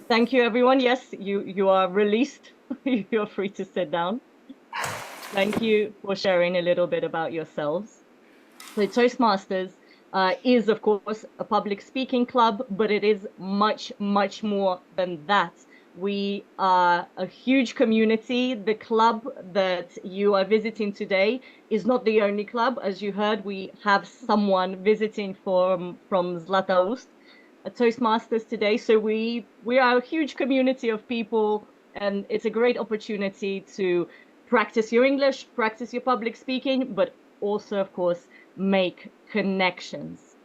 Thank you, everyone. Yes, you are released. You're free to sit down. Thank you for sharing a little bit about yourselves. So Toastmasters is, of course, a public speaking club, but it is much, much more than that. We are a huge community. The club that you are visiting today is not the only club. As you heard, we have someone visiting from Zlatoust, Toastmasters today. So we are a huge community of people, and it's a great opportunity to practice your English, practice your public speaking, but also, of course, make connections.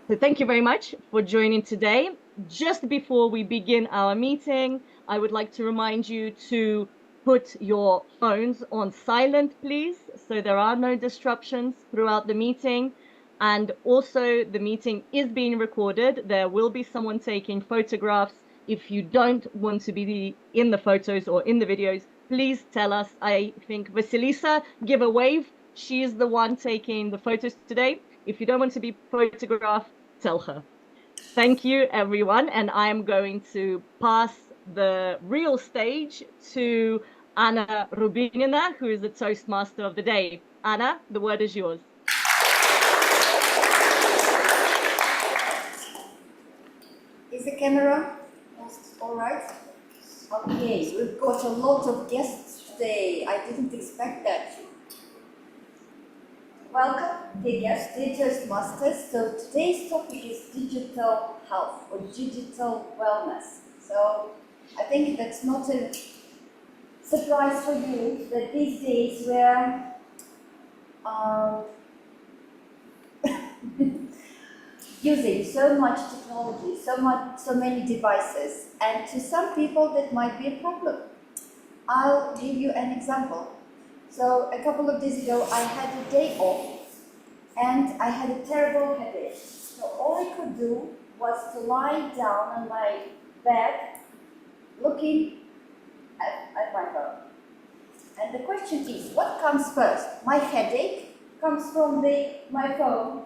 So thank you very much for joining today. Just before we begin our meeting, I would like to remind you to put your phones on silent, please, so there are no disruptions throughout the meeting. And also, the meeting is being recorded. There will be someone taking photographs. If you don't want to be in the photos or in the videos, please tell us. I think Vasilisa, give a wave. She is the one taking the photos today. If you don't want to be photographed, tell her. Thank you, everyone. And I am going to pass the real stage to Anna Rubinina, who is the Toastmaster of the day. Anna, the word is yours. Is the camera all right? Okay, we've got a lot of guests today. I didn't expect that. Welcome, dear guests, dear Toastmasters. So today's topic is digital health or digital wellness. So I think that's not a surprise for you that these days we're using so much technology, so many devices, and to some people that might be a problem. I'll give you an example. So a couple of days ago, I had a day off, and I had a terrible headache. So all I could do was to lie down on my bed, looking at my phone. And the question is, what comes first? My headache comes from my phone,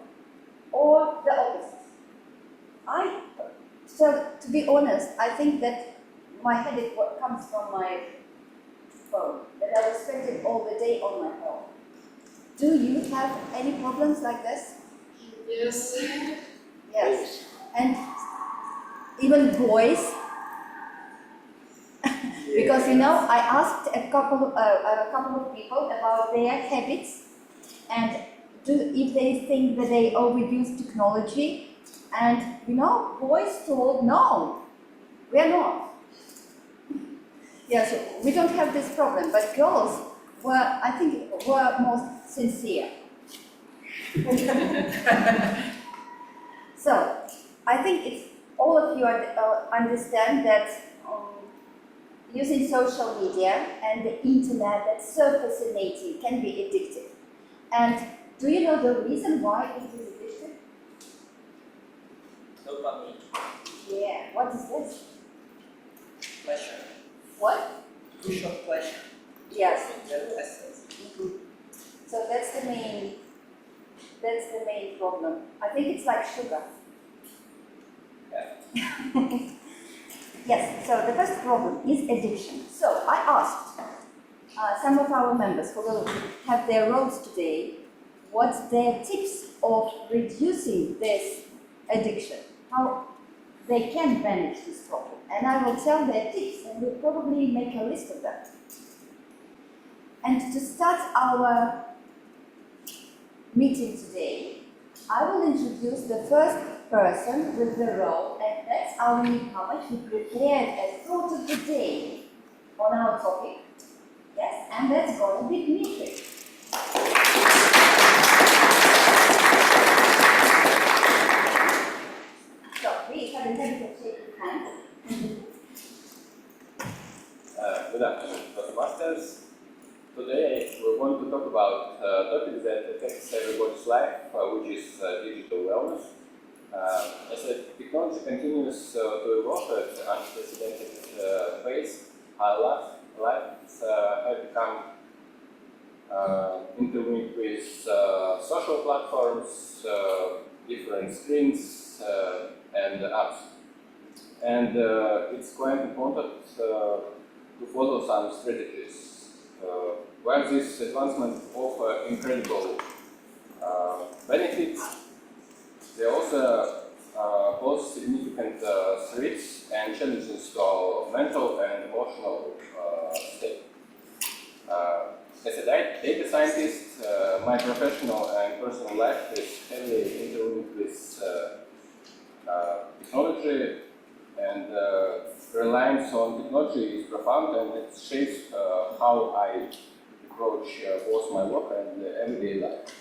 or the opposite? So to be honest, I think that my headache comes from my phone, that I was spending all the day on my phone. Do you have any problems like this? Yes. Yes. And even boys? Because I asked a couple of people about their habits and if they think that they overuse technology. And boys told no, we are not. Yeah, so we don't have this problem, but girls I think were more sincere. So I think all of you understand that using social media and the internet, that's so fascinating, can be addictive. And do you know the reason why it is addictive? Dopamine. Yeah, what is this? Pleasure. What? Push of pleasure. Yes. Mm-hmm. So that's the main problem. I think it's like sugar. Yeah. Yes, so the first problem is addiction. So I asked some of our members who will have their roles today, what's their tips of reducing this addiction, how they can manage this problem. And I will tell their tips, and we'll probably make a list of them. And to start our meeting today, I will introduce the first person with the role, and that's our newcomer. She prepared a thought of the day on our topic. Yes, and that's going to be Dmitry. So please have a little shake of hands. Good afternoon, Toastmasters. Today we want to talk about a topic that affects everybody's life, which is digital wellness. As the technology continues to evolve at an unprecedented pace, our lives have become interlinked with social platforms, different screens, and apps. and it's quite important to follow some strategies. While these advancements offer incredible benefits, they also pose significant threats and challenges to our mental and emotional state. As a data scientist, my professional and personal life is heavily interlinked with technology, and reliance on technology is profound, and it shapes how I approach both my work and everyday life.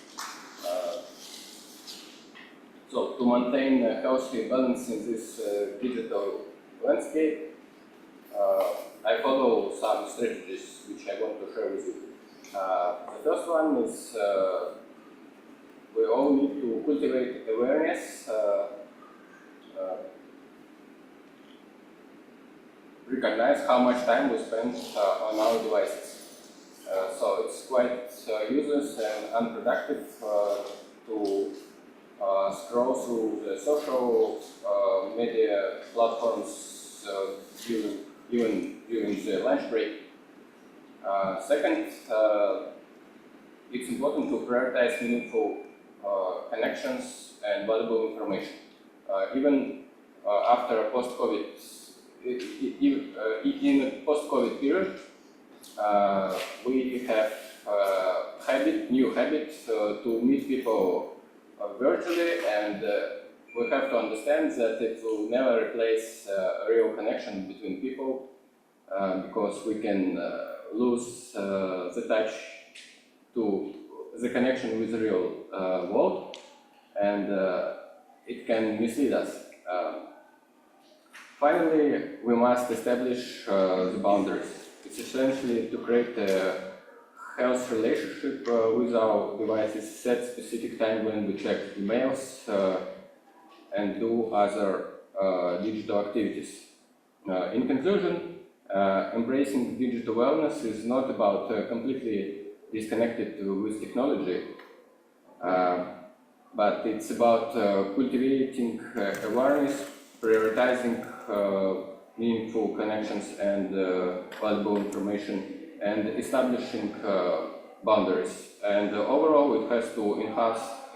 So, to maintain a healthy balance in this digital landscape, I follow some strategies which I want to share with you. The first one is we all need to cultivate awareness, recognize how much time we spend on our devices. So it's quite useless and unproductive to scroll through the social media platforms even during the lunch break. Second, it's important to prioritize meaningful connections and valuable information. Even after a post-COVID, in a post-COVID period, we have new habit to meet people virtually, and we have to understand that it will never replace a real connection between people, because we can lose the touch to the connection with the real world, and it can mislead us. Finally, we must establish the boundaries. It's essentially to create a healthy relationship with our devices, set specific time when we check emails and do other digital activities. In conclusion, embracing digital wellness is not about completely disconnected with technology, but it's about cultivating awareness, prioritizing meaningful connections and valuable information, and establishing boundaries. And overall, it has to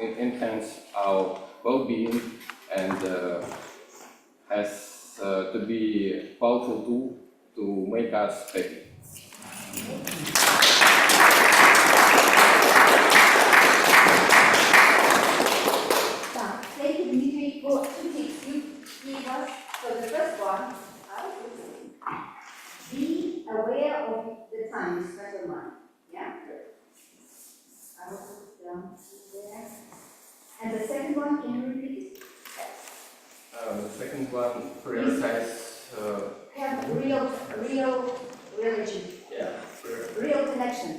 enhance our well-being, and has to be a powerful tool to make us happy. Thank you, Dmitry, for 2 tips you gave us. So the first one, be aware of the time you spend online. Yeah? I will put it down there. And the second one, can you repeat it? The second one, prioritize. Have real relation, Yeah. real connection,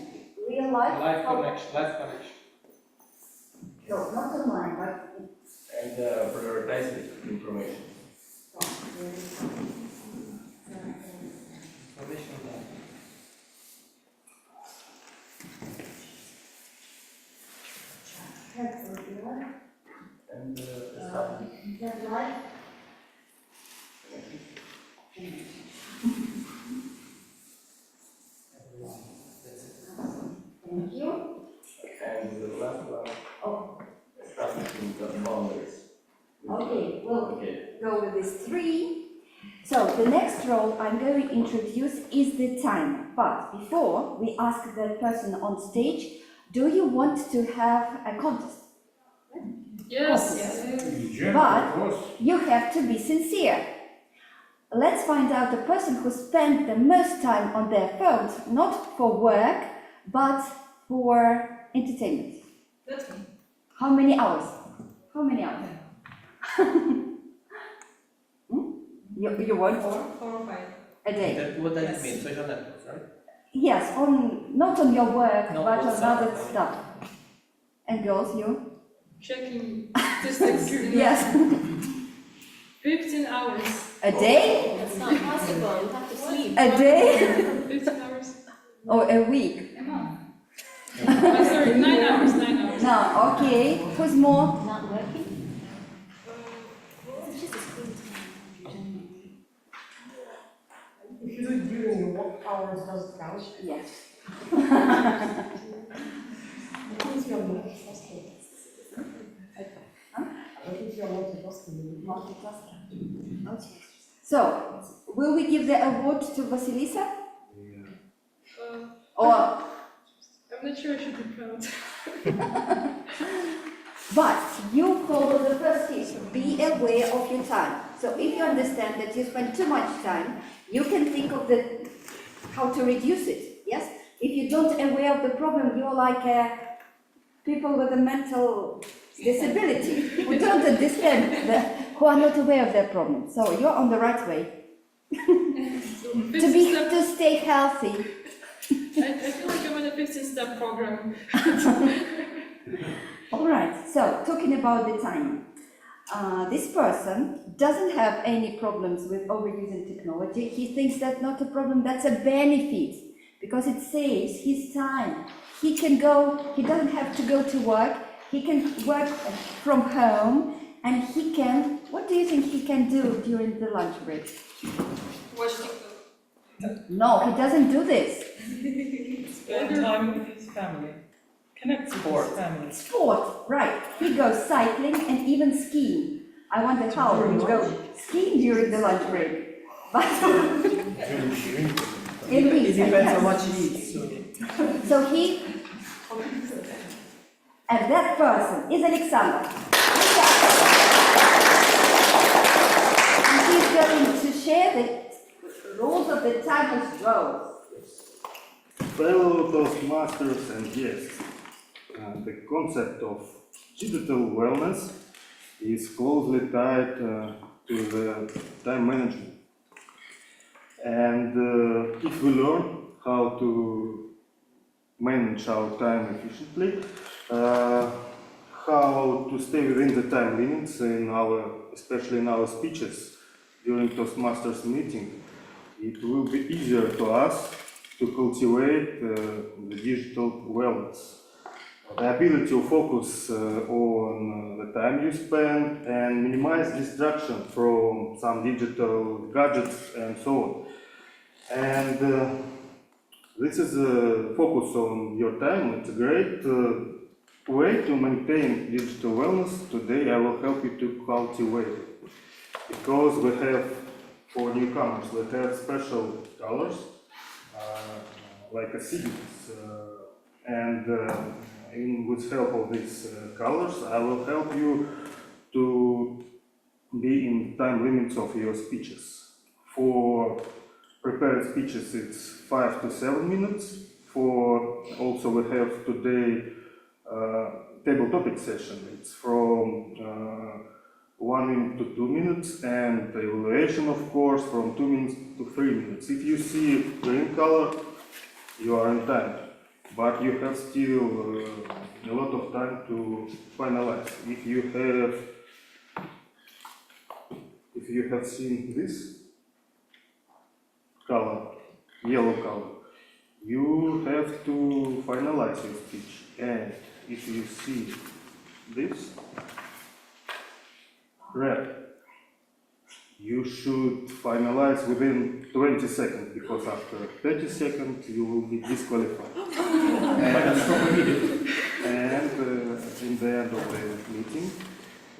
real life. Life connection. No, not online, but And prioritize information. Information life. And That life. Thank you. And the last one, Oh, establishing the boundaries. okay, we'll Okay. go with these 3. So the next role I'm going to introduce is the timer. But before we ask the person on stage, do you want to have a contest? Yes. But you have to be sincere. Let's find out the person who spent the most time on their phones, not for work, but for entertainment. That's me. How many hours? How many hours? You want 4 or 5. a day? What does it Yes. mean? Social networks, right? Yes, not on your work, No, but on WhatsApp. other stuff. And girls, you? Checking statistics. Yes. 15 hours. A day? That's not possible, you have to sleep. A day? 15 hours. Or a week? A month. Sorry, 9 hours. 9 hours. No, okay. Who's more? Not working? It's just a screen time. If you do it during your work hours, does it count? Yes. It means you're multitasking. Huh? I think you're multitasking. Multitasking. Okay. So, will we give the award to Vasilisa? Or, I'm not sure I should be proud. but you follow the first tip, be aware of your time. So if you understand that you spend too much time, you can think of how to reduce it, yes? If you don't aware of the problem, you're like people with a mental disability who don't understand, who are not aware of their problem. So you're on the right way. To stay healthy. I feel like I'm in a 15-step program. All right, so talking about the time. This person doesn't have any problems with overusing technology. He thinks that's not a problem, that's a benefit, because it saves his time. He can go, he doesn't have to go to work, he can work from home, and he can, what do you think he can do during the lunch break? Watch TikTok. No, he doesn't do this. Spend time with his family. Connect with his family. Sport, right. He goes cycling and even skiing. I wonder how he goes skiing during the lunch break. But in winter, It depends yes. how much he eats. So he, and that person is Alexander. And he's going to share the rules of the timer's row. Fellow Toastmasters and guests, the concept of digital wellness is closely tied to the time management. And if we learn how to manage our time efficiently, how to stay within the time limits especially in our speeches during Toastmasters meeting, it will be easier to us to cultivate the digital wellness. The ability to focus on the time you spend and minimize distraction from some digital gadgets and so on. And this is a focus on your time. It's a great way to maintain digital wellness. Today I will help you to cultivate it. Because we have, for newcomers, we have special colors, like a sequence, and with help of these colors, I will help you to be in time limits of your speeches. For prepared speeches, it's 5 to 7 minutes. Also we have today table topic session. It's from 1 minute to 2 minutes, and the evaluation, of course, from 2 minutes to 3 minutes. If you see green color, you are in time, but you have still a lot of time to finalize. If you have seen this color, yellow color, you have to finalize your speech. And if you see this red, you should finalize within 20 seconds, because after 30 seconds you will be disqualified. And in the end of the meeting,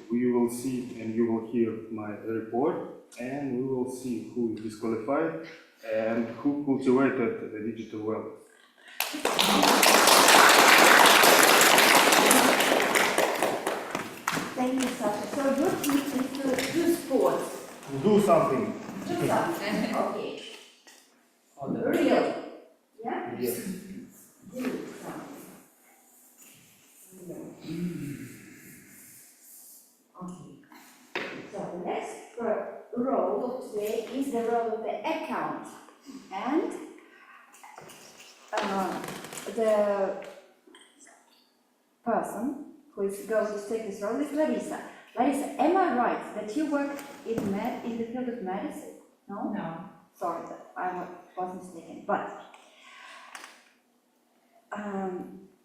we will see and you will hear my report, and we will see who is disqualified and who cultivated the digital wellness. Thank you, Sasha. So your tip is to do sports. Do something. Do something. Okay. Oh, the- Real. Yeah? Yes. Do something. Real. Okay. So the next role of today is the role of the account. And the person who is going to take this role is Larissa. Larissa, am I right that you work in the field of medicine? No? No. Sorry, I was mistaken. But,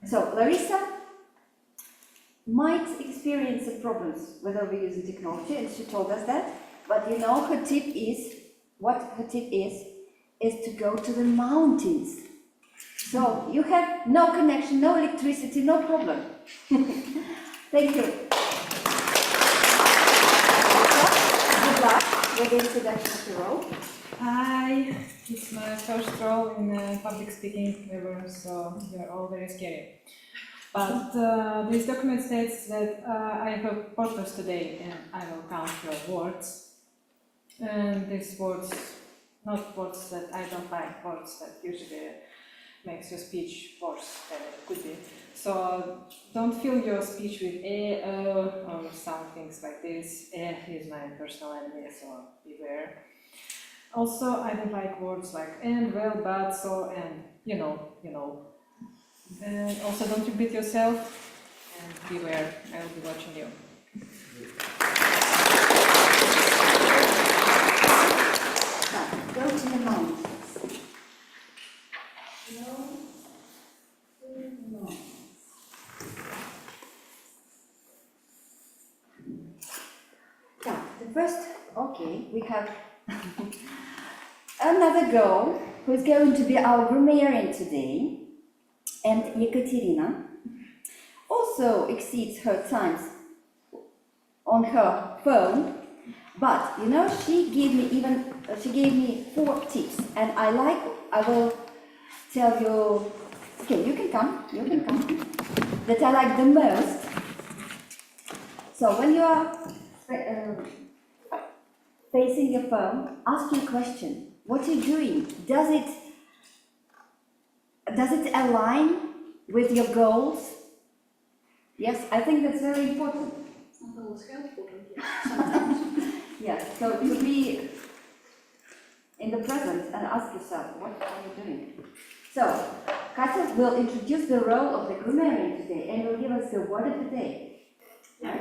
so Larissa might experience some problems with overusing technology, and she told us that. But you know, her tip is, what her tip is is to go to the mountains. So you have no connection, no electricity, no problem. Thank you. Good luck with the introduction of the role. Hi, it's my first role in public speaking ever, so we are all very scary. But this document states that I have a purpose today and I will count your words. And these words, not words that I don't like, words that usually makes your speech worse than it could be. So don't fill your speech with or some things like this. Is my personal enemy, so beware. Also, I don't like words like and, well, but, so, and, you know. And also don't repeat yourself, and beware, I will be watching you. Go to the mountains. Yeah, the first, okay, we have another girl who is going to be our grammarian today, and Ekaterina also exceeds her times on her phone, but you know, she gave me 4 tips, and I will tell you, okay, you can come, that I like the most. So when you are facing your phone, ask your question. What are you doing? Does it align with your goals? Yes, I think that's very important. Yes, so to be in the present and ask yourself, what are you doing? So, Katja will introduce the role of the grammarian today and will give us the word of the day. Yeah,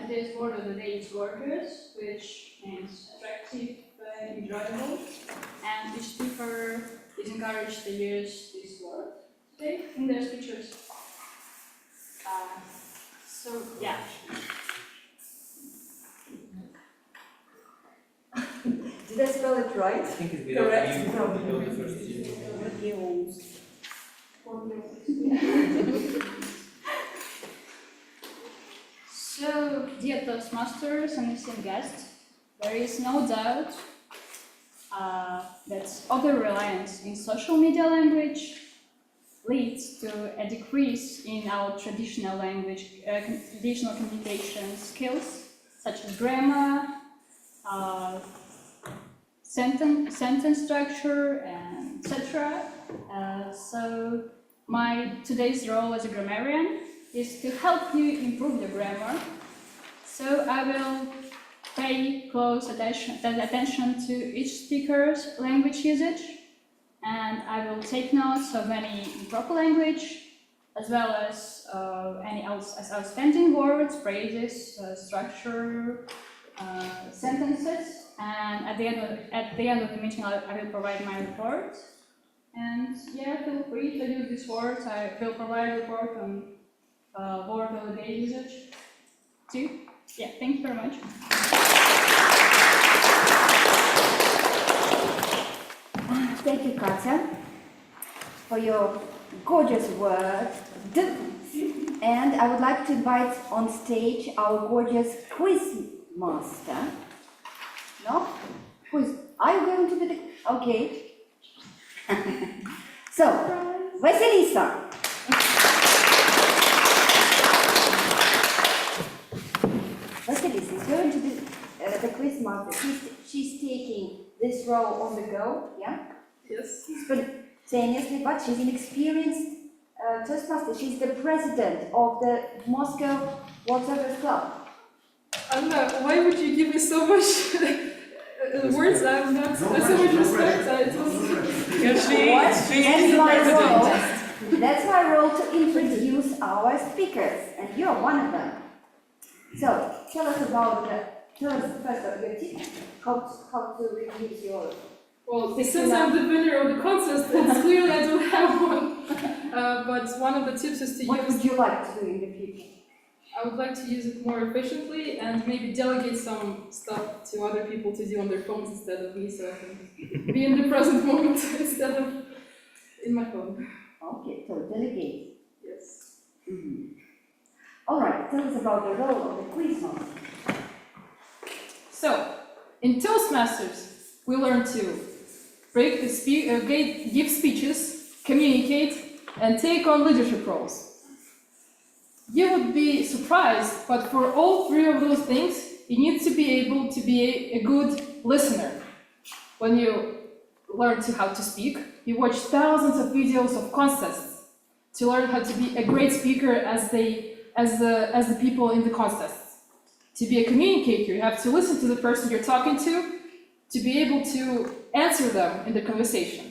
today's word of the day is gorgeous, which means attractive, enjoyable, and each speaker is encouraged to use this word today in their speeches. So, yeah. Did I spell it right? I think it's without Correct. you, without the first you. So, dear Toastmasters and esteemed guests, there is no doubt that over-reliance in social media language leads to a decrease in our traditional language, traditional communication skills, such as grammar, sentence structure, and etc. So today's role as a grammarian is to help you improve your grammar. So I will pay close attention to each speaker's language usage, and I will take notes of any improper language, as well as any outstanding words, phrases, structure, sentences. And at the end of the meeting, I will provide my report. And yeah, feel free to use these words. I will provide a report on word of the day usage too. Yeah, thank you very much. Thank you, Katja, for your gorgeous word. And I would like to invite on stage our gorgeous quiz master. No? Are you going to be the... Okay. So, Vasilisa. Vasilisa is going to be the quiz master. She's taking this role on the go, yeah? Yes. Spontaneously, but she's an experienced Toastmaster. She's the president of the Moscow Waterworks Club. I don't know, why would you give me so much words? I'm not so much respect. That's my role to introduce our speakers, and you're one of them. So, tell us first of your tip, how to reduce your... Well, since I'm the winner of the contest, it's clearly I don't have one. But one of the tips is to What use... would you like to do in the future? I would like to use it more efficiently and maybe delegate some stuff to other people to do on their phones instead of me, so I can be in the present moment instead of in my phone. Okay, so delegate. Yes. All right, tell us about the role of the quiz master. So, in Toastmasters, we learn to give speeches, communicate, and take on leadership roles. You would be surprised, but for all three of those things, you need to be able to be a good listener. When you learn how to speak, you watch thousands of videos of contests to learn how to be a great speaker as the people in the contests. To be a communicator, you have to listen to the person you're talking to be able to answer them in the conversation.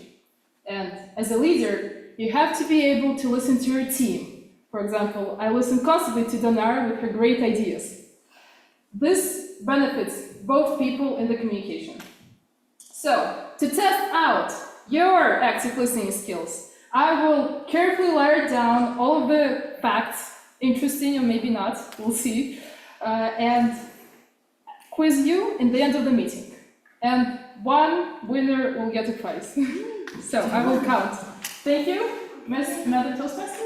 And as a leader, you have to be able to listen to your team. For example, I listen constantly to Donar with her great ideas. This benefits both people in the communication. So, to test out your active listening skills, I will carefully write down all of the facts, interesting or maybe not, we'll see, and quiz you in the end of the meeting. And one winner will get a prize. So, I will count. Thank you, Ms. Madam Toastmaster.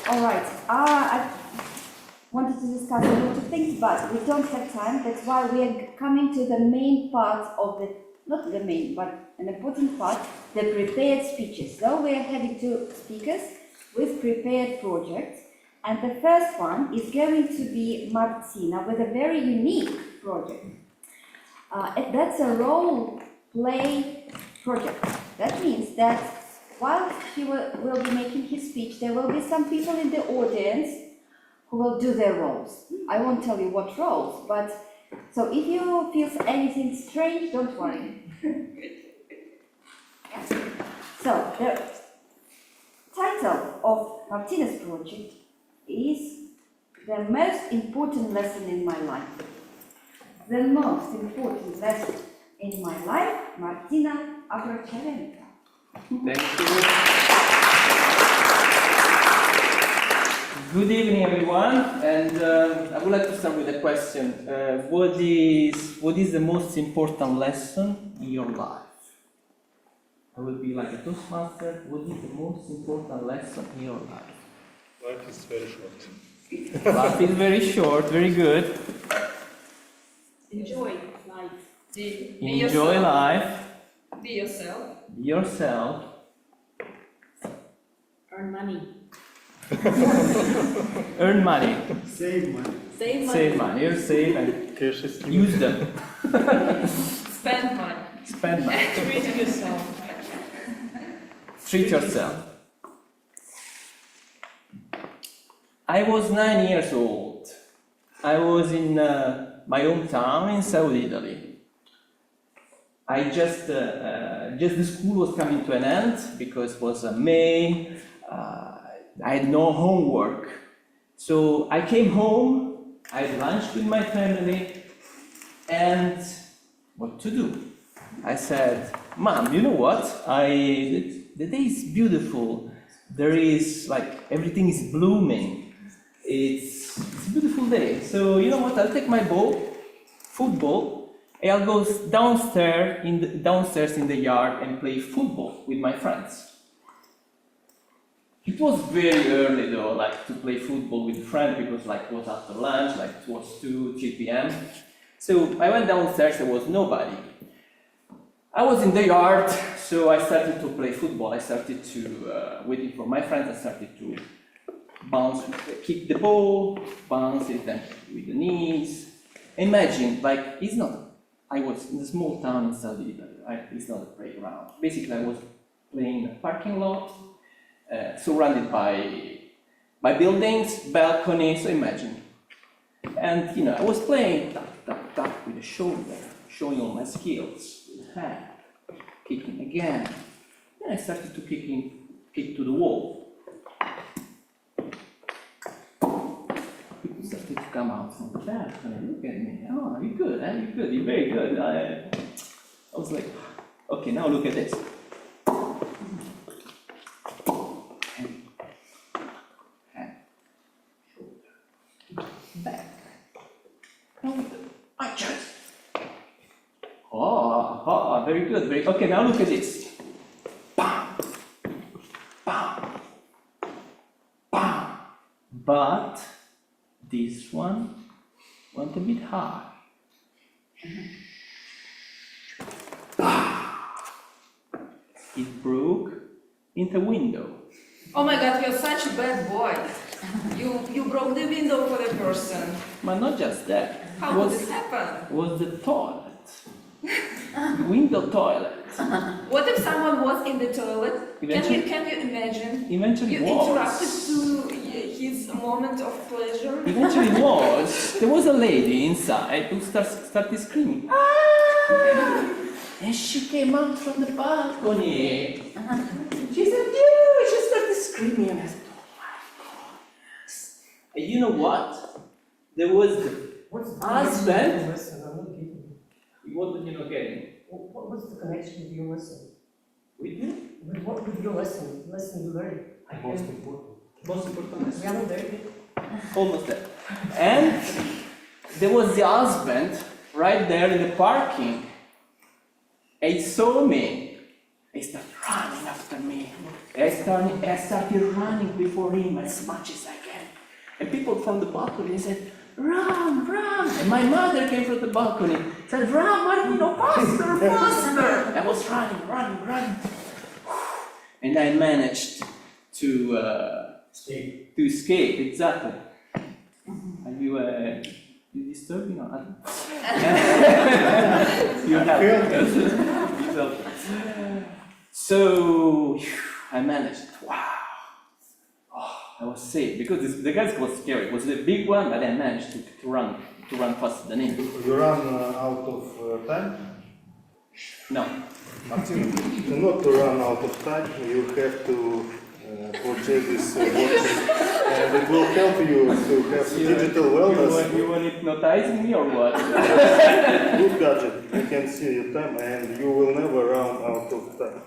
All right, I wanted to discuss a lot of things, but we don't have time. That's why we are coming to the main part of the, not the main, but an important part, the prepared speeches. So we are having two speakers with prepared projects. And the first one is going to be Martina with a very unique project. That's a role play project. That means that while he will be making his speech, there will be some people in the audience who will do their roles. I won't tell you what roles, but so if you feel anything strange, don't worry. So the title of Martina's project is The Most Important Lesson in My Life. The most important lesson in my life, Martina Abracharenko. Thank you. Good evening, everyone. And I would like to start with a question. What is the most important lesson in your life? I will be like a Toastmaster. What is the most important lesson in your life? Life is very short. Life is very short. Very good. Enjoy life. Be Enjoy yourself. life. Be yourself. Be yourself. Earn money. Earn money. Save money. Save money. Save money. You save and Cash is king. use them. Spend money. Spend money. Treat yourself. Treat yourself. I was 9 years old. I was in my hometown in South Italy. I just the school was coming to an end because it was May. I had no homework, so I came home. I had lunch with my family, and what to do? I said, "Mom, you know what? The day is beautiful. There is like everything is blooming. It's a beautiful day. So you know what? I'll take my ball, football, and I'll go downstairs in the yard and play football with my friends." It was very early though, like to play football with friends because like it was after lunch, like it was 2-3 p.m. So I went downstairs, there was nobody. I was in the yard, so I started to play football. I started to, waiting for my friends, I started to kick the ball, bounce it then with the knees. Imagine, like, I was in a small town in South Italy, right? It's not a playground. Basically, I was playing in a parking lot, surrounded by buildings, balconies, so imagine. And, you know, I was playing tap, tap, tap with the shoulder, showing all my skills, with the hand, kicking again. Then I started to kick to the wall. People started to come out from the balcony, look at me. Oh, you're good, eh? You're good, you're very good. I was like, okay, now look at this. back. I just. Oh, very good. Very okay. Now look at this. Bam, bam, bam. But this one went a bit high. It broke in the window. Oh my God, you're such a bad boy. You broke the window for the person. But not just that. How could this happen? Was the toilet. Window toilet. What if someone was in the toilet? Eventually- Can you imagine? Eventually You was. interrupted to his moment of pleasure. Eventually there was a lady inside who started screaming. Ah! And she came out from the balcony. She said, "Yeah," she started screaming. And I said, "Oh my God." And you know what? There was the What's the husband. connection with your lesson? I'm not getting it. What did you not getting? What's the connection with your lesson? With you? With your lesson? Lesson you learned? Most important. Most important We are not there yet. almost there. And there was the husband right there in the parking. And he saw me. He started running after me. I started running before him as much as I can. And people from the balcony said, "Run, run!" And my mother came from the balcony, said, "Run, Martino, faster, faster!" I was running. And I managed to escape, exactly. Are you disturbing or not? You have. So I managed. Wow. Oh, I was safe because the guy was scary. It was the big one, but I managed to run faster than him. You run out of time? No. Martin, not to run out of time, you have to purchase this watch, and it will help you to have digital wellness. You want hypnotizing me or what? Good gadget, you can see your time, and you will never run out of time.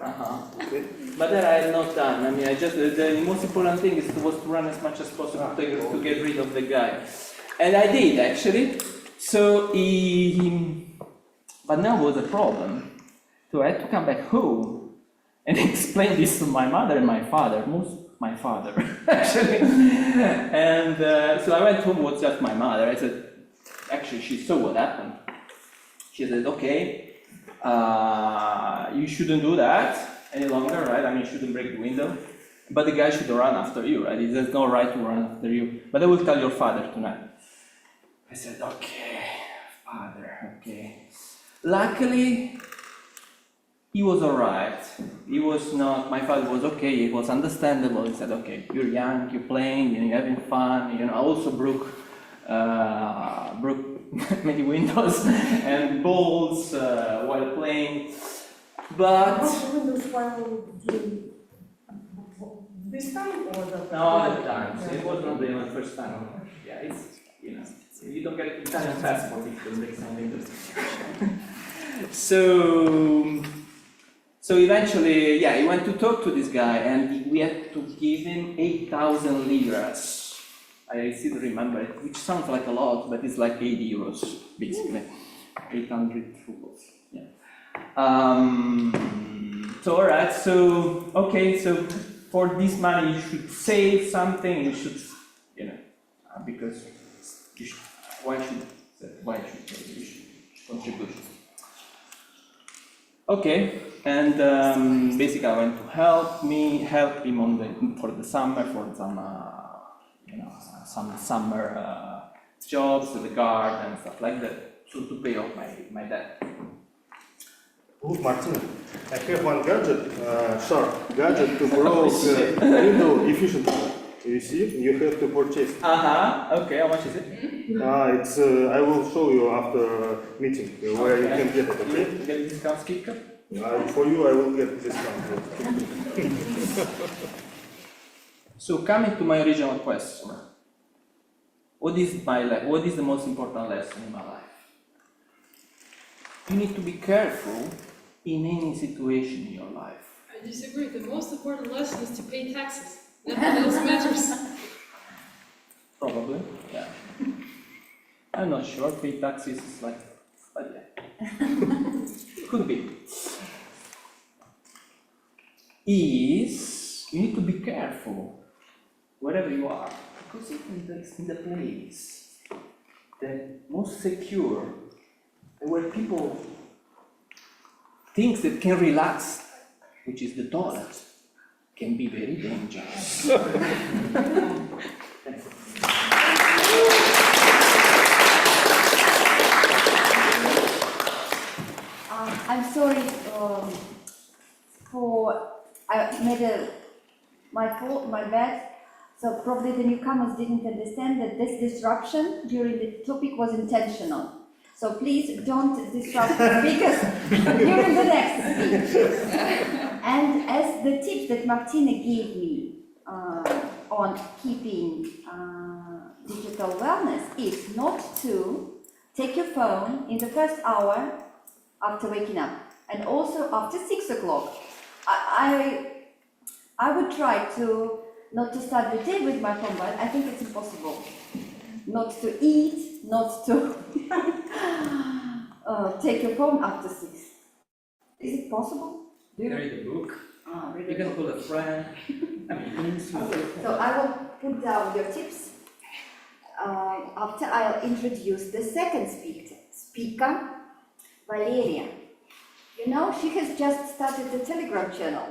Okay? But that I had not done. I mean, the most important thing was to run as much as possible to get rid of the guy. And I did actually. So but now was a problem. So I had to come back home and explain this to my mother and my father, my father actually. And so I went home with just my mother. I said, actually she saw what happened. She said, "Okay, you shouldn't do that any longer, right? I mean, you shouldn't break the window, but the guy should run after you, right? There's no right to run after you, but I will tell your father tonight." I said, "Okay, father, okay." Luckily, he was alright. He was not, my father was okay, it was understandable. He said, "Okay, you're young, you're playing, you're having fun." You know, I also broke many windows and balls while playing. But Windows while doing this time or the no, other times. It was not the first time. Yeah, it's, you know, you don't get an Italian passport if you break some windows. So eventually, yeah, he went to talk to this guy, and we had to give him 8,000 liras. I still remember it, which sounds like a lot, but it's like 80 euros, basically. 800 rubles, yeah. So, alright, so, okay, so for this money you should save something, you should, you know, because you should, why should you should contribute. Okay, and basically I went to help him for the summer, for some, some summer jobs at the garden and stuff like that, so to pay off my debt. Good, Martin. I have one gadget, sharp gadget to broke window efficiently. You see, you have to purchase. Okay, how much is it? It's. I will show you after meeting where you can get it. Okay. Get a discount sticker? For you, I will get discount. So coming to my original question, what is the most important lesson in my life? You need to be careful in any situation in your life. I disagree. The most important lesson is to pay taxes. Nothing else matters. Probably, yeah. I'm not sure, pay taxes is like, but yeah. Could be. Is, you need to be careful wherever you are, because if it's in the place the most secure, where people think that can relax, which is the toilet, can be very dangerous. I'm sorry I made my fault, my bad. So probably the newcomers didn't understand that this disruption during the topic was intentional. So please don't disrupt the speakers during the next speech. And as the tip that Martina gave me on keeping digital wellness is not to take your phone in the first hour after waking up, and also after 6 o'clock. I would try to not to start the day with my phone, but I think it's impossible. Not to eat, not to take your phone after 6. Is it possible? Read a book. Read You a can book. call a friend. I mean, So I will put down your tips. After I'll introduce the second speaker, Valeria. You know, she has just started the Telegram channel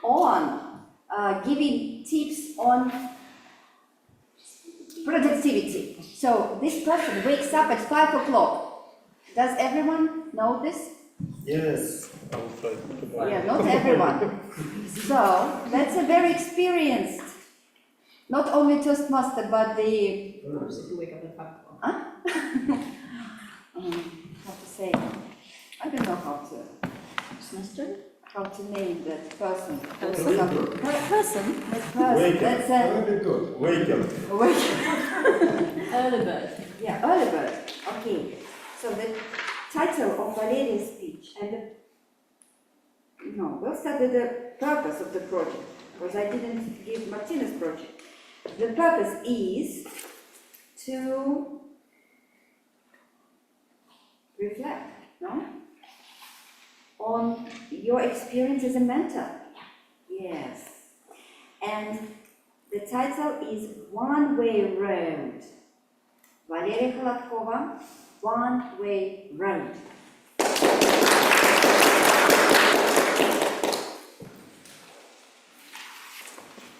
on giving tips on productivity. So this person wakes up at 5 o'clock. Does everyone know this? Yes, I will try to. Yeah, not everyone. So that's a very experienced, not only Toastmaster, but the To wake up at 5 o'clock. how to say? I don't know how to name that person. That person. Wake That's up. a Very good. Wake up. Early bird. Yeah, early bird. Okay. So the title of Valeria's speech and we'll start with the purpose of the project, because I didn't give Martina's project. The purpose is to reflect, on your experience as a mentor. Yes. And the title is One Way Road. Valeria Kolotkova, One Way Road.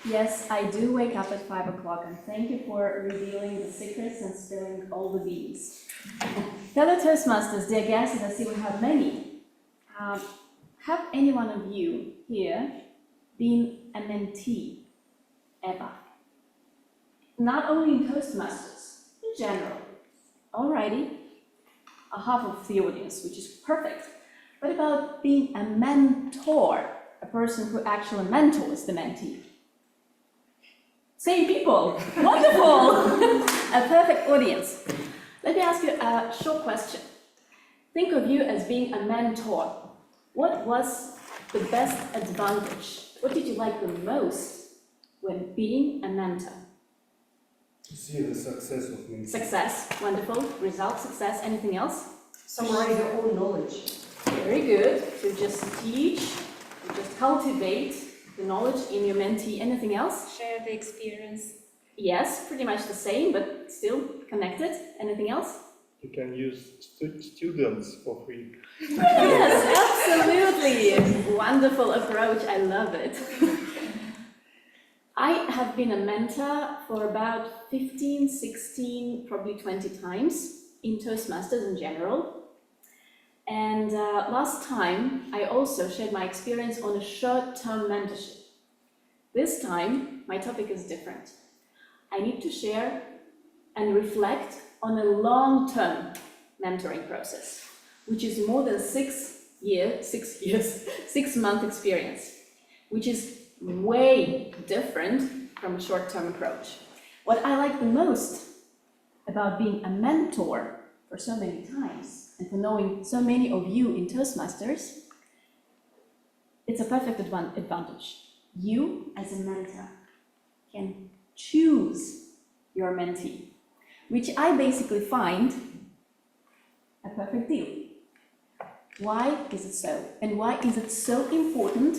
Yes, I do wake up at 5 o'clock, and thank you for revealing the secrets and spilling all the beans. Fellow Toastmasters, dear guests, I see we have many. Have any one of you here been a mentee ever? Not only in Toastmasters, in general. Alrighty, a half of the audience, which is perfect. What about being a mentor, a person who actually mentors the mentee? Same people, wonderful! A perfect audience. Let me ask you a short question. Think of you as being a mentor. What was the best advantage? What did you like the most when being a mentor? To see the success of me. Success, wonderful. Result, success, anything else? Summarize your own knowledge. Very good. To just teach, to just cultivate the knowledge in your mentee. Anything else? Share the experience. Yes, pretty much the same, but still connected. Anything else? You can use students for free. Yes, absolutely. Wonderful approach. I love it. I have been a mentor for about 15, 16, probably 20 times in Toastmasters in general. And last time, I also shared my experience on a short-term mentorship. This time, my topic is different. I need to share and reflect on a long-term mentoring process, which is more than 6-month experience, which is way different from a short-term approach. What I like the most about being a mentor for so many times and for knowing so many of you in Toastmasters, it's a perfect advantage. You, as a mentor, can choose your mentee. which I basically find a perfect deal. Why is it so? And why is it so important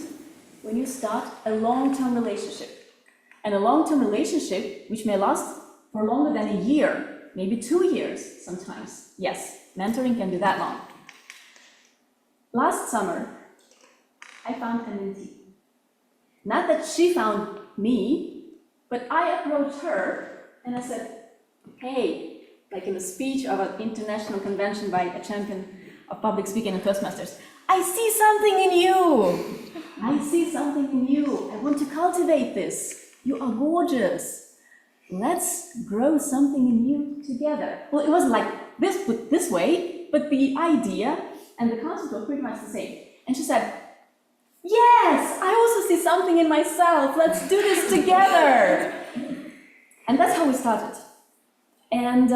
when you start a long-term relationship? And a long-term relationship which may last for longer than a year, maybe 2 years sometimes. Yes, mentoring can be that long. Last summer, I found a mentee. Not that she found me, but I approached her and I said, hey, like in a speech of an international convention by a champion of public speaking and Toastmasters, I see something in you. I see something in you. I want to cultivate this. You are gorgeous. Let's grow something in you together. Well, it wasn't like this put this way, but the idea and the concept were pretty much the same. And she said, yes, I also see something in myself. Let's do this together. And that's how we started. And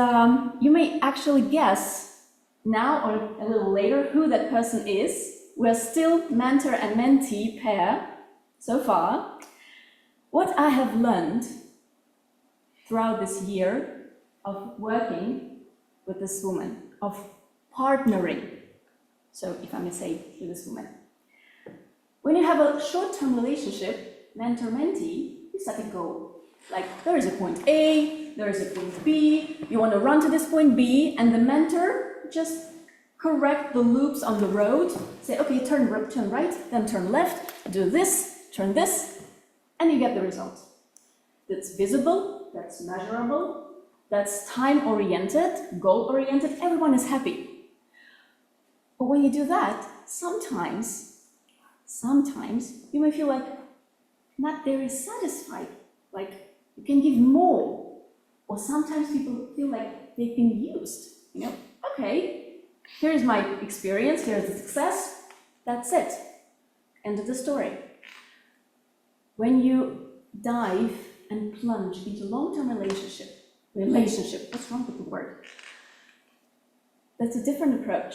you may actually guess now or a little later who that person is. We're still mentor and mentee pair so far. What I have learned throughout this year of working with this woman, of partnering, so if I may say with this woman, when you have a short-term relationship, mentor-mentee, you set a goal. Like, there is a point A, there is a point B, you want to run to this point B, and the mentor just correct the loops on the road, say, okay, turn right, then turn left, do this, turn this, and you get the result. That's visible, that's measurable, that's time-oriented, goal-oriented, everyone is happy. But when you do that, sometimes you may feel like not very satisfied, like you can give more. Or sometimes people feel like they've been used, okay, here's my experience, here's the success, that's it, end of the story. When you dive and plunge into long-term relationship, what's wrong with the word? That's a different approach.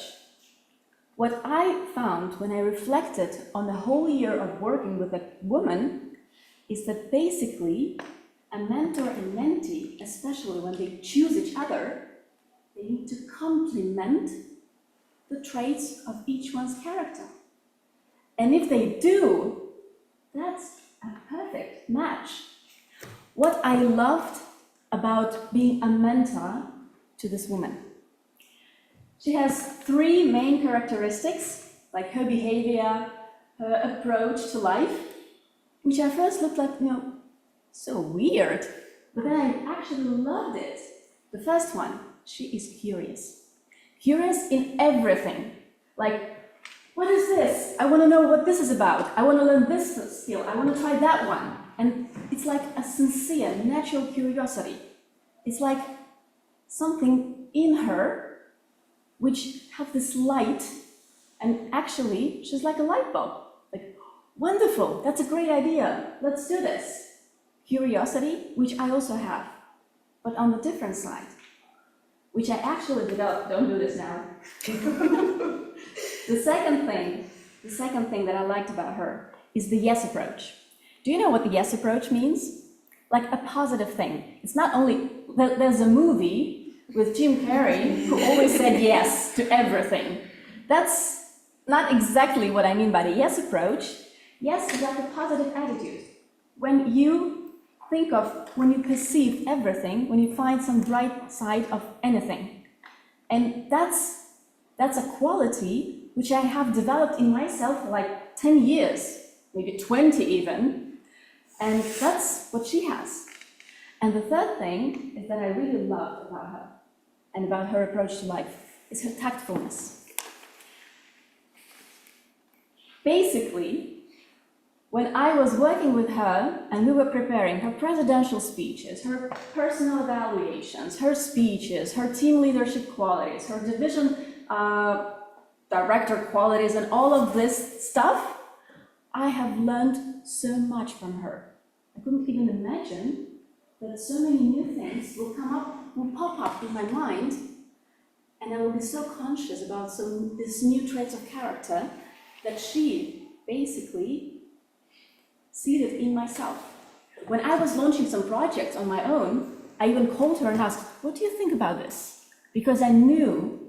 What I found when I reflected on the whole year of working with a woman is that basically a mentor and mentee, especially when they choose each other, they need to complement the traits of each one's character. And if they do, that's a perfect match. What I loved about being a mentor to this woman, she has 3 main characteristics, like her behavior, her approach to life, which at first looked like, so weird, but then I actually loved it. The first one, she is curious. Curious in everything. Like, what is this? I want to know what this is about. I want to learn this skill. I want to try that one. And it's like a sincere, natural curiosity. It's like something in her which have this light, and actually, she's like a light bulb. Like, wonderful, that's a great idea, let's do this. Curiosity, which I also have, but on the different side, which I actually developed, don't do this now. The second thing that I liked about her is the yes approach. Do you know what the yes approach means? Like a positive thing. It's not only, there's a movie with Jim Carrey, who always said yes to everything. That's not exactly what I mean by the yes approach. Yes is like a positive attitude. When you when you perceive everything, when you find some bright side of anything. And that's a quality which I have developed in myself for like 10 years, maybe 20 even, and that's what she has. And the third thing is that I really loved about her, and about her approach to life, is her tactfulness. Basically, when I was working with her and we were preparing her presidential speeches, her personal evaluations, her speeches, her team leadership qualities, her division director qualities, and all of this stuff, I have learned so much from her. I couldn't even imagine that so many new things will pop up in my mind, and I will be so conscious about these new traits of character that she basically seeded in myself. When I was launching some projects on my own, I even called her and asked, what do you think about this? Because I knew,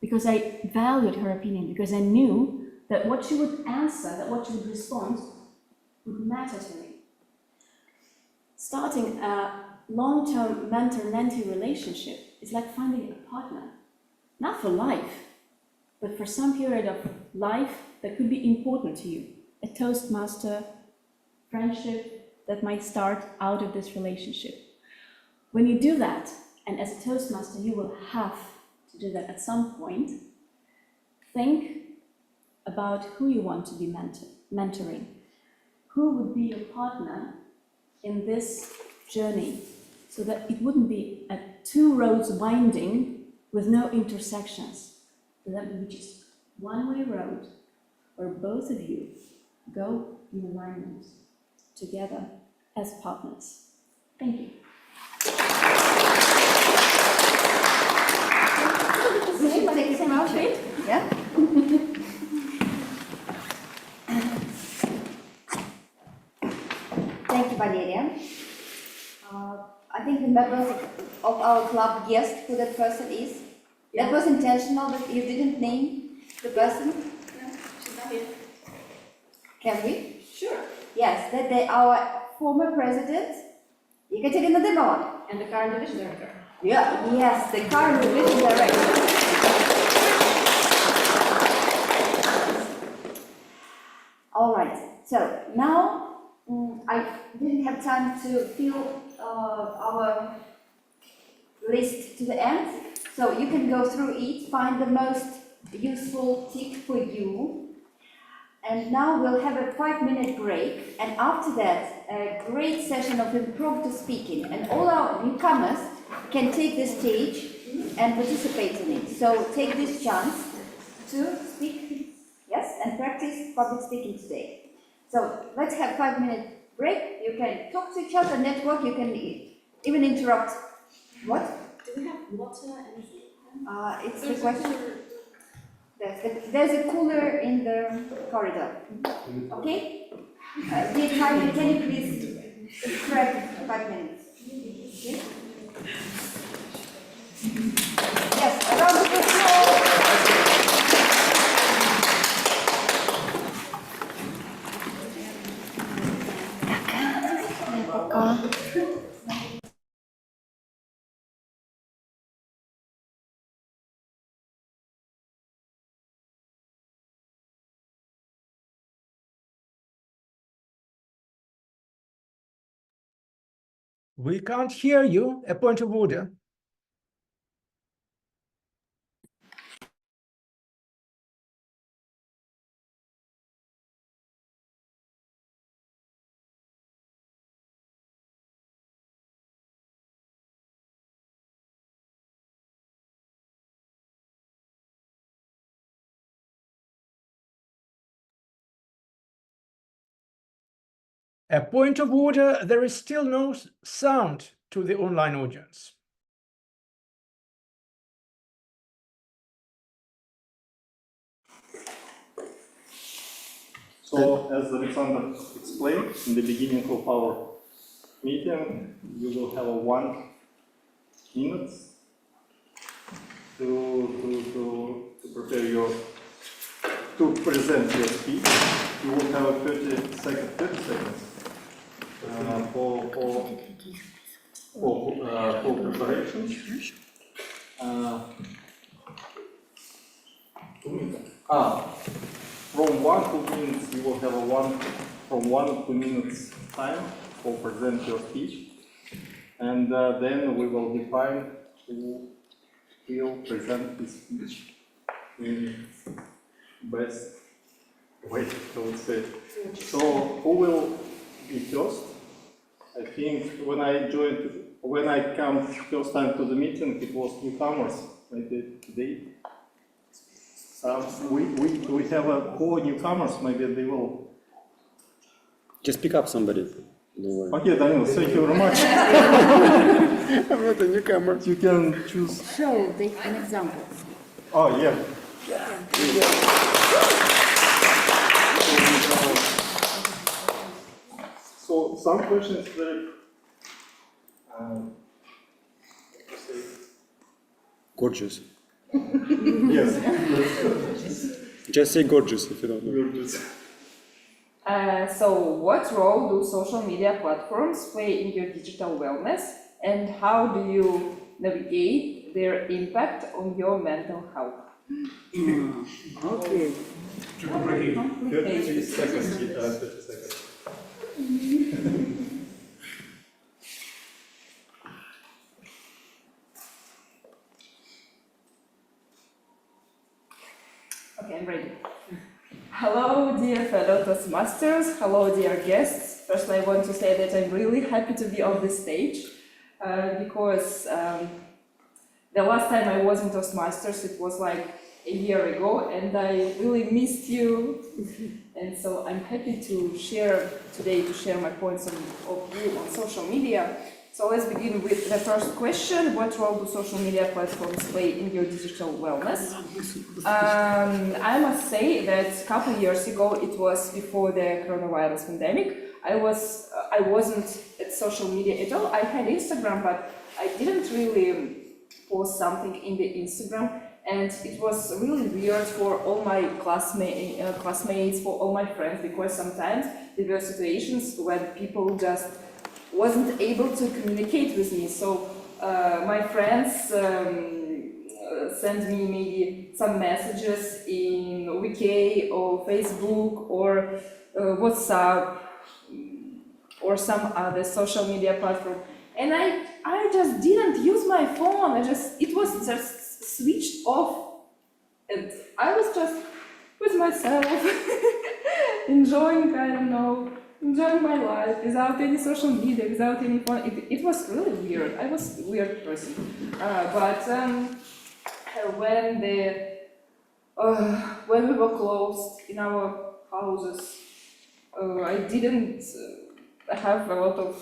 because I valued her opinion, because I knew that what she would answer, that what she would respond would matter to me. Starting a long-term mentor-mentee relationship is like finding a partner, not for life, but for some period of life that could be important to you. A Toastmaster friendship that might start out of this relationship. When you do that, and as a Toastmaster you will have to do that at some point, think about who you want to be mentoring. Who would be your partner in this journey, so that it wouldn't be a two roads winding with no intersections, so that would be just one-way road where both of you go in alignment together as partners. Thank you. We should take some outfit. Yeah. Thank you, Valeria. I think the members of our club guessed who that person is. Yeah. That was intentional that you didn't name the person. No, she's not here. Can we? Sure. Yes, that they our former president, Ekaterina Demova. And the current division director. Yeah. Yes, the current division director. All right. So now I didn't have time to fill our list to the end. So you can go through it, find the most useful tip for you. And now we'll have a 5-minute break. And after that, a great session of impromptu speaking. And all our newcomers can take the stage and participate in it. So take this chance to speak, yes, and practice public speaking today. So let's have 5-minute break. You can talk to each other, network, you can even interrupt. What? Do we have water and It's the question. There's a cooler in the corridor. Okay? Dear Kylie, can you please grab 5 minutes? Okay? Yes, around the floor. We can't hear you. A point of order. A point of order, there is still no sound to the online audience. So, as Alexander explained in the beginning of our meeting, you will have 1 minute to prepare to present your speech. You will have 30 seconds for preparation. 2 minutes. From 1 to 2 minutes, you will have from 1 to 2 minutes time for present your speech, and then we will define who will present his speech in best way, I would say. So, who will be first? I think when I come first time to the meeting, it was newcomers. Maybe today. We have 4 newcomers. Maybe they will. Just pick up somebody. Don't worry. Okay, Daniel, thank you very much. I'm not a newcomer. You can choose. Show an example. Oh, yeah. So some questions very Gorgeous. Yes. Just say gorgeous if you don't know. Gorgeous. So, what role do social media platforms play in your digital wellness, and how do you navigate their impact on your mental health? Okay. 30 seconds. 30 seconds. Okay, I'm ready. Hello, dear fellow Toastmasters. Hello, dear guests. First, I want to say that I'm really happy to be on this stage because the last time I was in Toastmasters, it was like a year ago, and I really missed you. And so I'm happy to share my points of view on social media. So let's begin with the first question. What role do social media platforms play in your digital wellness? I must say that a couple of years ago, it was before the coronavirus pandemic, I wasn't at social media at all. I had Instagram, but I didn't really post something in the Instagram. And it was really weird for all my classmates, for all my friends, because sometimes there were situations when people just wasn't able to communicate with me. So my friends sent me maybe some messages in Wiki or Facebook or WhatsApp or some other social media platform. And I just didn't use my phone. It was just switched off. And I was just with myself, enjoying my life without any social media, without any phone. It was really weird. I was a weird person. But when we were closed in our houses, I didn't have a lot of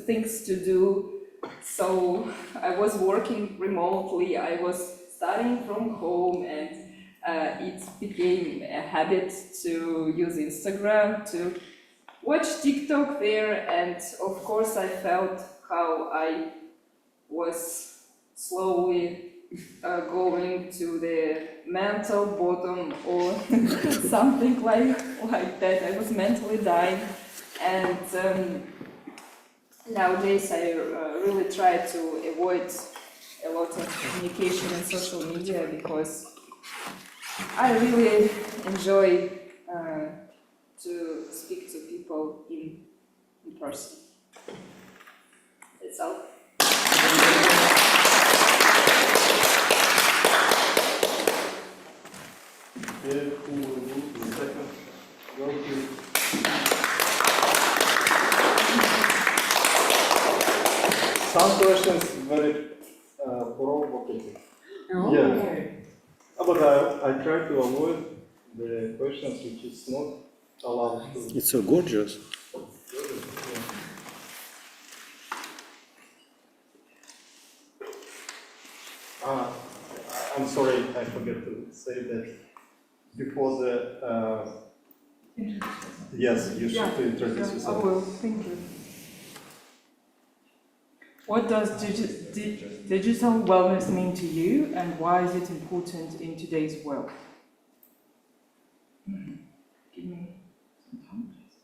things to do. So I was working remotely. I was studying from home, and it became a habit to use Instagram, to watch TikTok there, and of course I felt how I was slowly going to the mental bottom or something like that. I was mentally dying, and nowadays I really try to avoid a lot of communication on social media because I really enjoy to speak to people in person. That's all. Some questions very provocative. Oh. Yeah. But I try to avoid the questions which is not allowed to. It's so gorgeous. I'm sorry, I forget to say that before the. Yes, you should introduce yourself. I will. Thank you. What does digital wellness mean to you, and why is it important in today's world? Give me some time, please.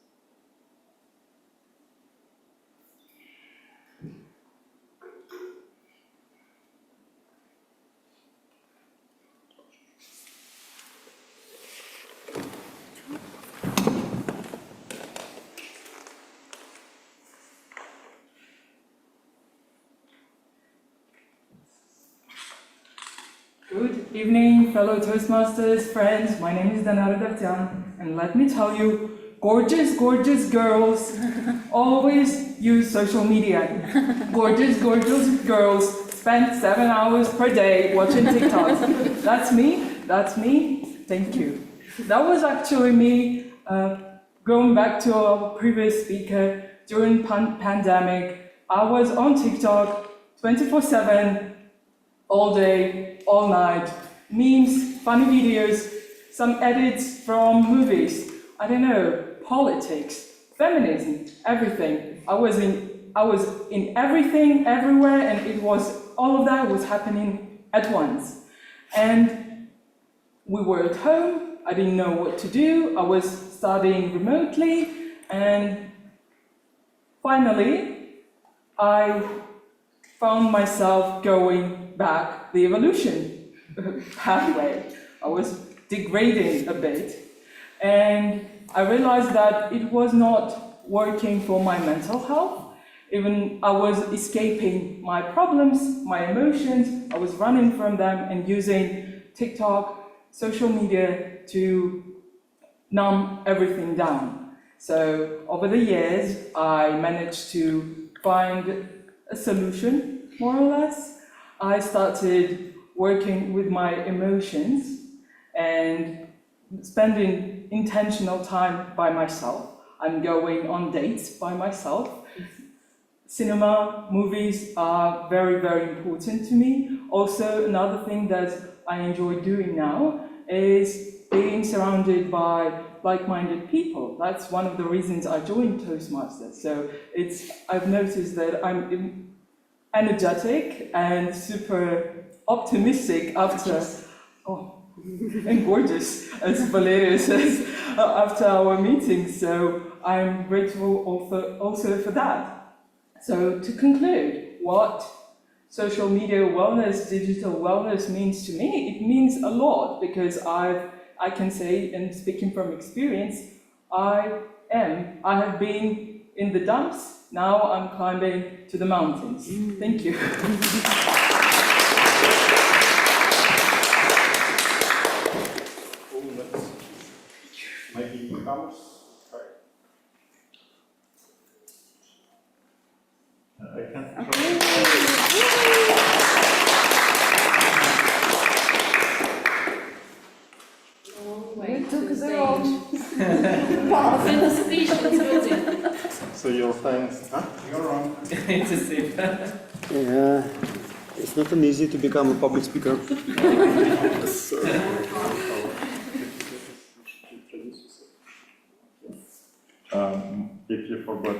Good evening, fellow Toastmasters friends. My name is Danara Davtyan, and let me tell you, gorgeous, gorgeous girls always use social media. Gorgeous, gorgeous girls spend 7 hours per day watching TikToks. That's me. Thank you. That was actually me. Going back to our previous speaker, during pandemic, I was on TikTok 24/7, all day, all night. Memes, funny videos, some edits from movies. I don't know, politics, feminism, everything. I was in everything, everywhere, and all of that was happening at once. And we were at home, I didn't know what to do, I was studying remotely, and finally I found myself going back the evolution pathway. I was degrading a bit, and I realized that it was not working for my mental health. Even I was escaping my problems, my emotions, I was running from them and using TikTok, social media to numb everything down. So over the years, I managed to find a solution, more or less. I started working with my emotions and spending intentional time by myself. I'm going on dates by myself. Cinema, movies are very, very important to me. Also, another thing that I enjoy doing now is being surrounded by like-minded people. That's one of the reasons I joined Toastmasters. So I've noticed that I'm energetic and super optimistic after, and gorgeous, as Valeria says, after our meetings. So I'm grateful also for that. So to conclude, what social media wellness, digital wellness means to me, it means a lot, because I can say, and speaking from experience, I have been in the dumps, now I'm climbing to the mountains. Thank you. Maybe newcomers? I can We took the wrong path. Anticipation. So your fans, huh? You're wrong. It's a safe. Yeah, it's not an easy to become a public speaker. If you forgot,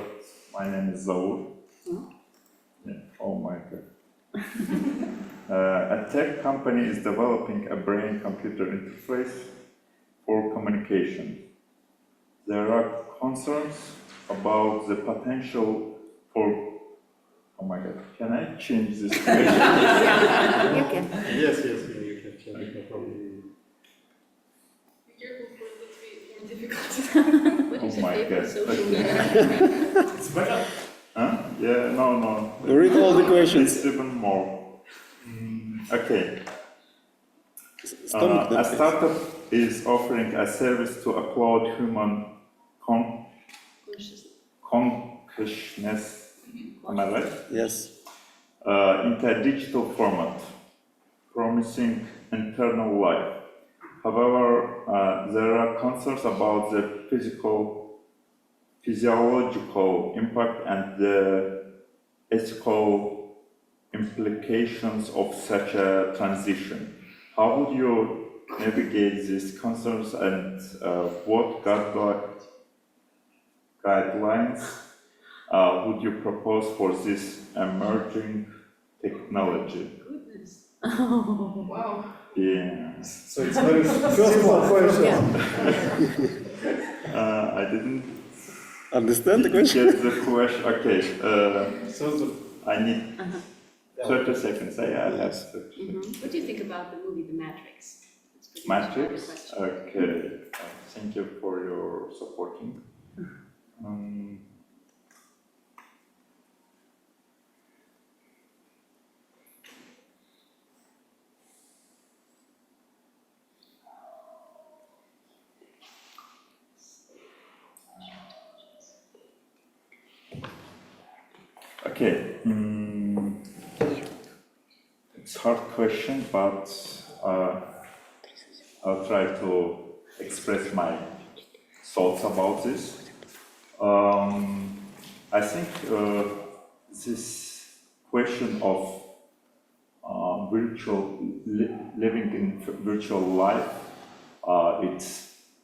my name is Zaur. Yeah. Oh my God. A tech company is developing a brain-computer interface for communication. There are concerns about the potential for... Oh my God, can I change this question? You can. Yes, you can change, no problem. Be careful for it to be more difficult. What Oh is your my favorite God. social Okay. media? It's better. Huh? Yeah, no. Read all the questions. It's even more. Okay. Stomach A startup is offering a service to upload human consciousness, am I right? Yes. Into a digital format, promising internal life. However, there are concerns about the physiological impact and the ethical implications of such a transition. How would you navigate these concerns, and what guidelines would you propose for this emerging technology? Goodness. Wow. Yeah. So it's very simple question. I didn't understand the question. Get the question. Okay. I need 30 seconds. I have 30 seconds. What do you think about the movie The Matrix? It's pretty Matrix? Okay. Thank you for your supporting. Okay. It's a hard question, but I'll try to express my thoughts about this. I think this question of living in virtual life, it's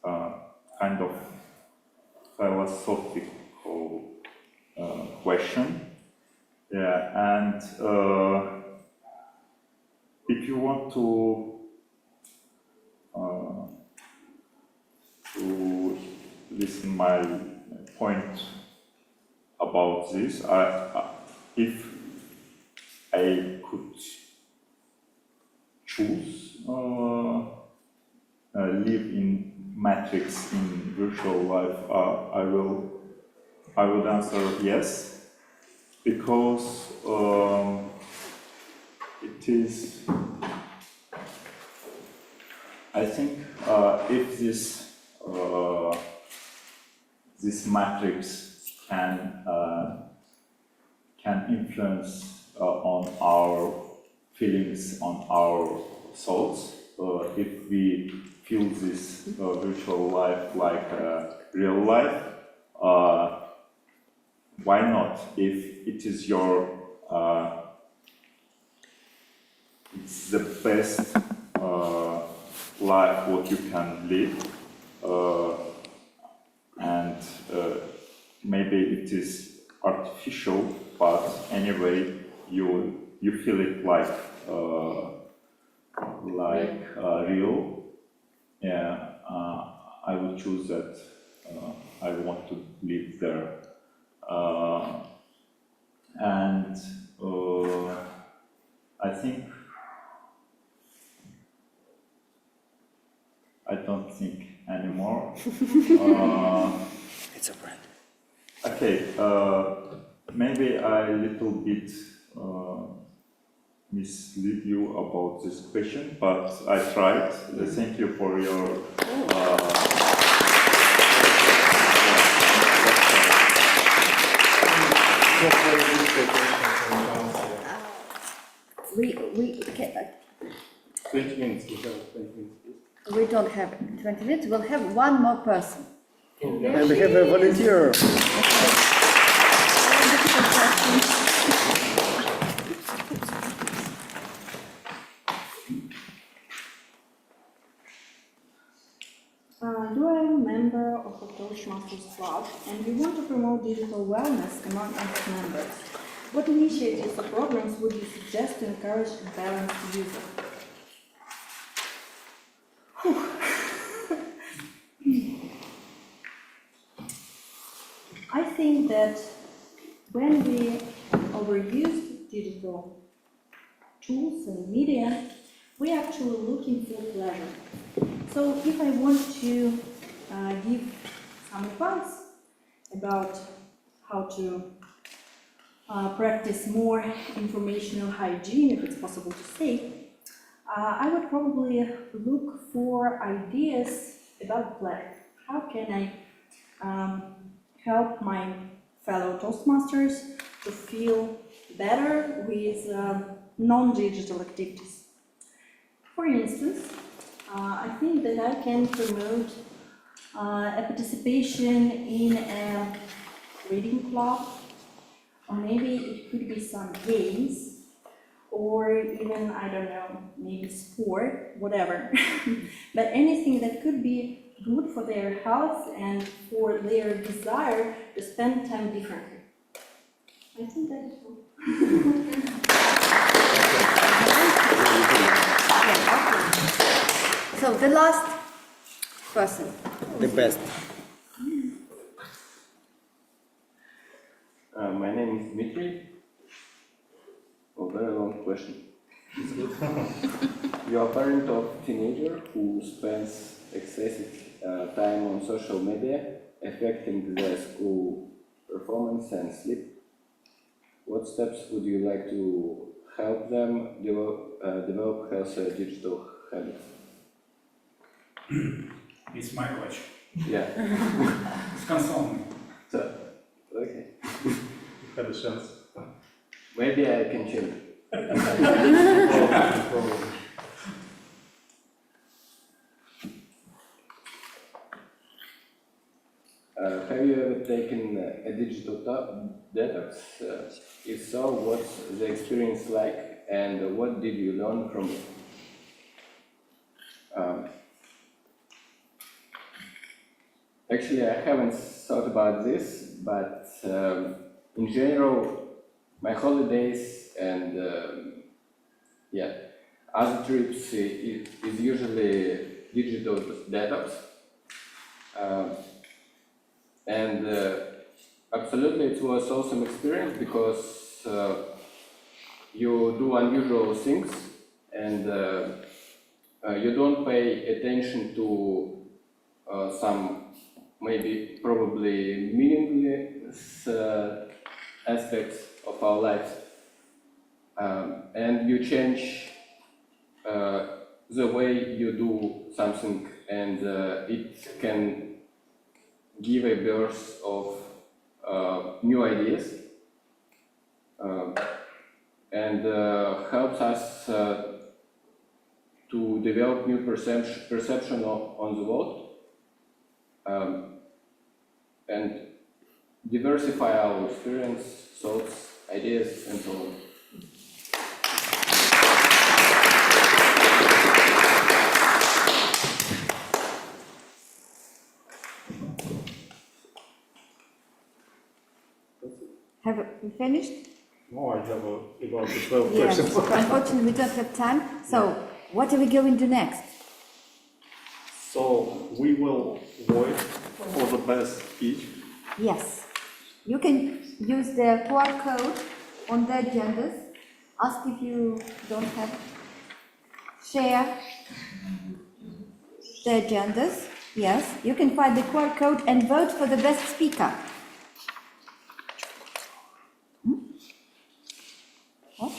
kind of philosophical question. Yeah, and if you you want to listen my point about this, if I could choose live in matrix in virtual life, I would answer yes, because it is, I think, if this matrix can influence on our feelings, on our thoughts, if we feel this virtual life like real life, why not? If it is your, it's the best life what you can live, and maybe it is artificial, but anyway you feel it like real. Yeah, I would choose that. I want to live there, and I think I don't think anymore. It's a brand. Okay, maybe I little bit mislead you about this question, but I tried. Thank you for your. We can, 20 minutes, we have 20 minutes, please. we don't have 20 minutes, we'll have one more person. And we have a volunteer. You are a member of a Toastmasters club and you want to promote digital wellness among its members. What initiatives or programs would you suggest to encourage a balanced user? I think that when we overuse digital tools and media, we are actually looking for pleasure. So if I want to give some advice about how to practice more informational hygiene, if it's possible to say, I would probably look for ideas about pleasure. How can I help my fellow Toastmasters to feel better with non-digital activities? For instance, I think that I can promote a participation in a reading club, or maybe it could be some games, or even, I don't know, maybe sport, whatever. But anything that could be good for their health and for their desire to spend time differently. I think that is all. So the last person. The best. My name is Dmitry. A very long question. You are a parent of a teenager who spends excessive time on social media, affecting their school performance and sleep. What steps would you like to help them develop healthier digital habits? It's my question. Yeah. It's concerning. So, okay. You had a chance. Maybe I can change. Have you ever taken a digital detox? If so, what's the experience like and what did you learn from it? Actually, I haven't thought about this, but in general, my holidays and other trips is usually digital detox. And absolutely it was awesome experience because you do unusual things and you don't pay attention to some maybe probably meaningless aspects of our lives, and you change the way you do something, and it can give a burst of new ideas and helps us to develop new perception on the world and diversify our experience, thoughts, ideas, and so on. Have you finished? No, I have about the 12 Yes, questions. unfortunately we don't have time. So, what are we going to next? So we will vote for the best speech. Yes. You can use the QR code on the agendas. Ask if you don't have it. Share the agendas. Yes. You can find the QR code and vote for the best speaker. What?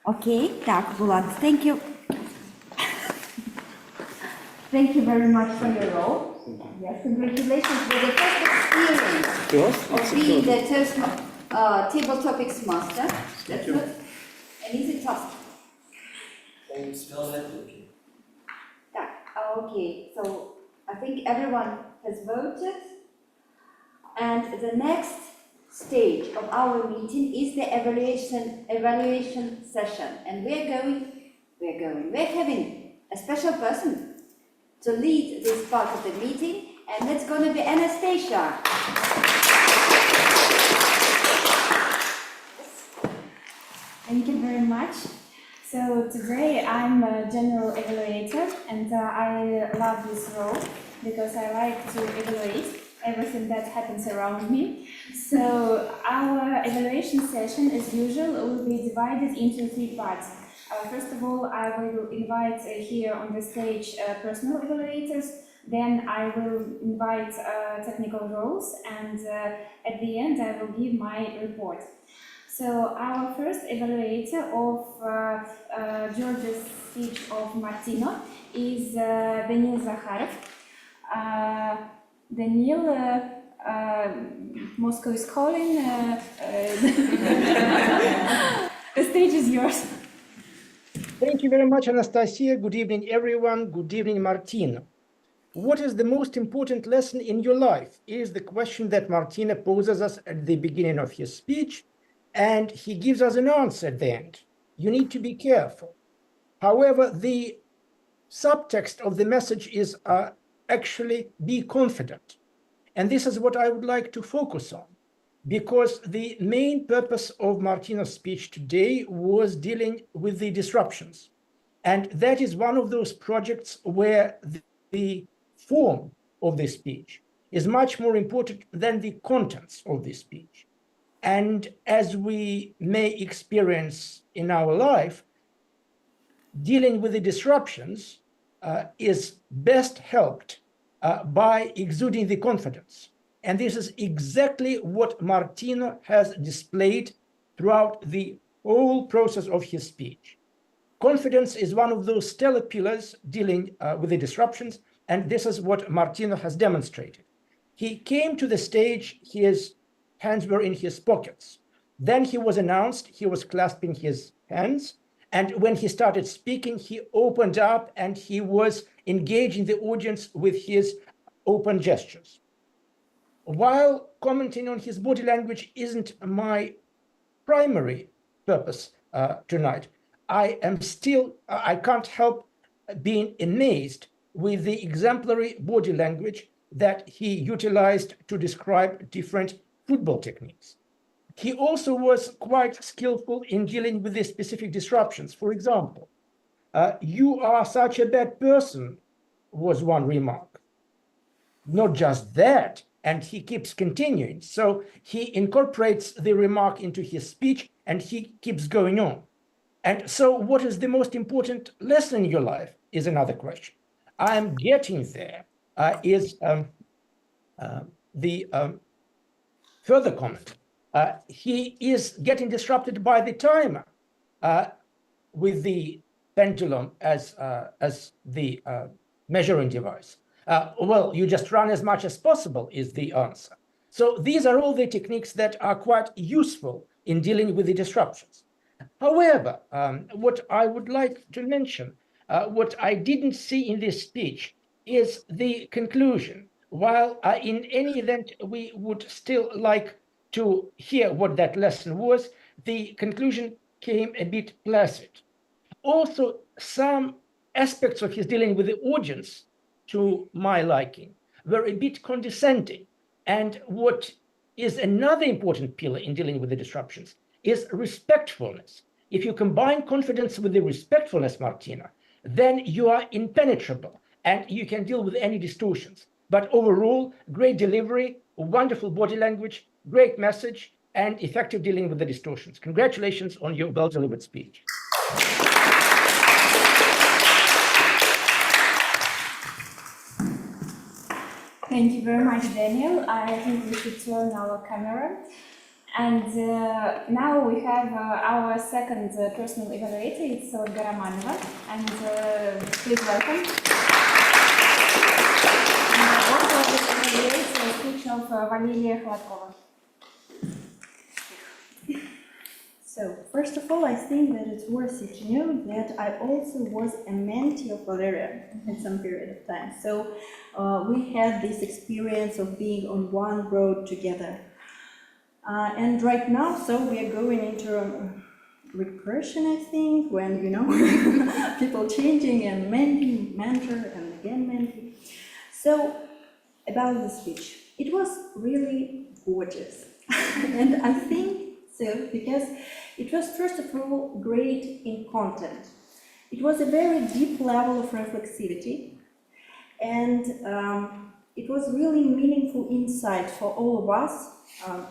Okay, так, Bulat, thank you. Thank you very much for your role. Yes, congratulations for the first experience of being the table topics master. That's not an easy task. I'm still networking. Okay, so I think everyone has voted. And the next stage of our meeting is the evaluation session. And we're having a special person to lead this part of the meeting, and that's going to be Anastasia. Thank you very much. So today I'm a general evaluator, and I love this role because I like to evaluate everything that happens around me. So our evaluation session, as usual, will be divided into 3 parts. First of all, I will invite here on the stage personal evaluators. Then I will invite technical roles, and at the end I will give my report. So our first evaluator of Georgia's speech of Martino is Daniil Zakharov. Daniil, Moscow is calling. The stage is yours. Thank you very much, Anastasia. Good evening, everyone. Good evening, Martina. What is the most important lesson in your life is the question that Martina poses us at the beginning of his speech, and he gives us an answer at the end. You need to be careful. However, the subtext of the message is actually be confident. And this is what I would like to focus on, because the main purpose of Martina's speech today was dealing with the disruptions. And that is one of those projects where the form of the speech is much more important than the contents of the speech. And as we may experience in our life, dealing with the disruptions is best helped by exuding the confidence. And this is exactly what Martino has displayed throughout the whole process of his speech. Confidence is one of those stellar pillars dealing with the disruptions, and this is what Martino has demonstrated. He came to the stage, his hands were in his pockets. Then he was announced, he was clasping his hands, and when he started speaking, he opened up and he was engaging the audience with his open gestures. While commenting on his body language isn't my primary purpose tonight, I can't help being amazed with the exemplary body language that he utilized to describe different football techniques. he also was quite skillful in dealing with the specific disruptions. For example, you are such a bad person, was one remark. Not just that, and he keeps continuing. So he incorporates the remark into his speech and he keeps going on. And so what is the most important lesson in your life is another question. I'm getting there. Is the further comment. He is getting disrupted by the timer with the pendulum as the measuring device. Well, you just run as much as possible is the answer. So these are all the techniques that are quite useful in dealing with the disruptions. However, what I would like to mention, what I didn't see in this speech is the conclusion. While in any event, we would still like to hear what that lesson was, the conclusion came a bit placid. Also, some aspects of his dealing with the audience, to my liking, were a bit condescending. And what is another important pillar in dealing with the disruptions is respectfulness. If you combine confidence with the respectfulness, Martina, then you are impenetrable and you can deal with any distortions. But overall, great delivery, wonderful body language, great message, and effective dealing with the distortions. Congratulations on your well-delivered speech. Thank you very much, Daniel. I think we should turn our camera. And now we have our second personal evaluator, it's Olga Romanova. And please welcome. And also we evaluate the speech of Valeria Hladkova. So, first of all, I think that it's worth it to know that I also was a mentee of Valeria in some period of time. So, we had this experience of being on one road together. And right now, so we are going into recursion, I think, when, you know, people changing and mentee, mentor, and again mentee. So, about the speech, it was really gorgeous. And I think so, because it was, first of all, great in content. It was a very deep level of reflexivity, and it was really meaningful insight for all of us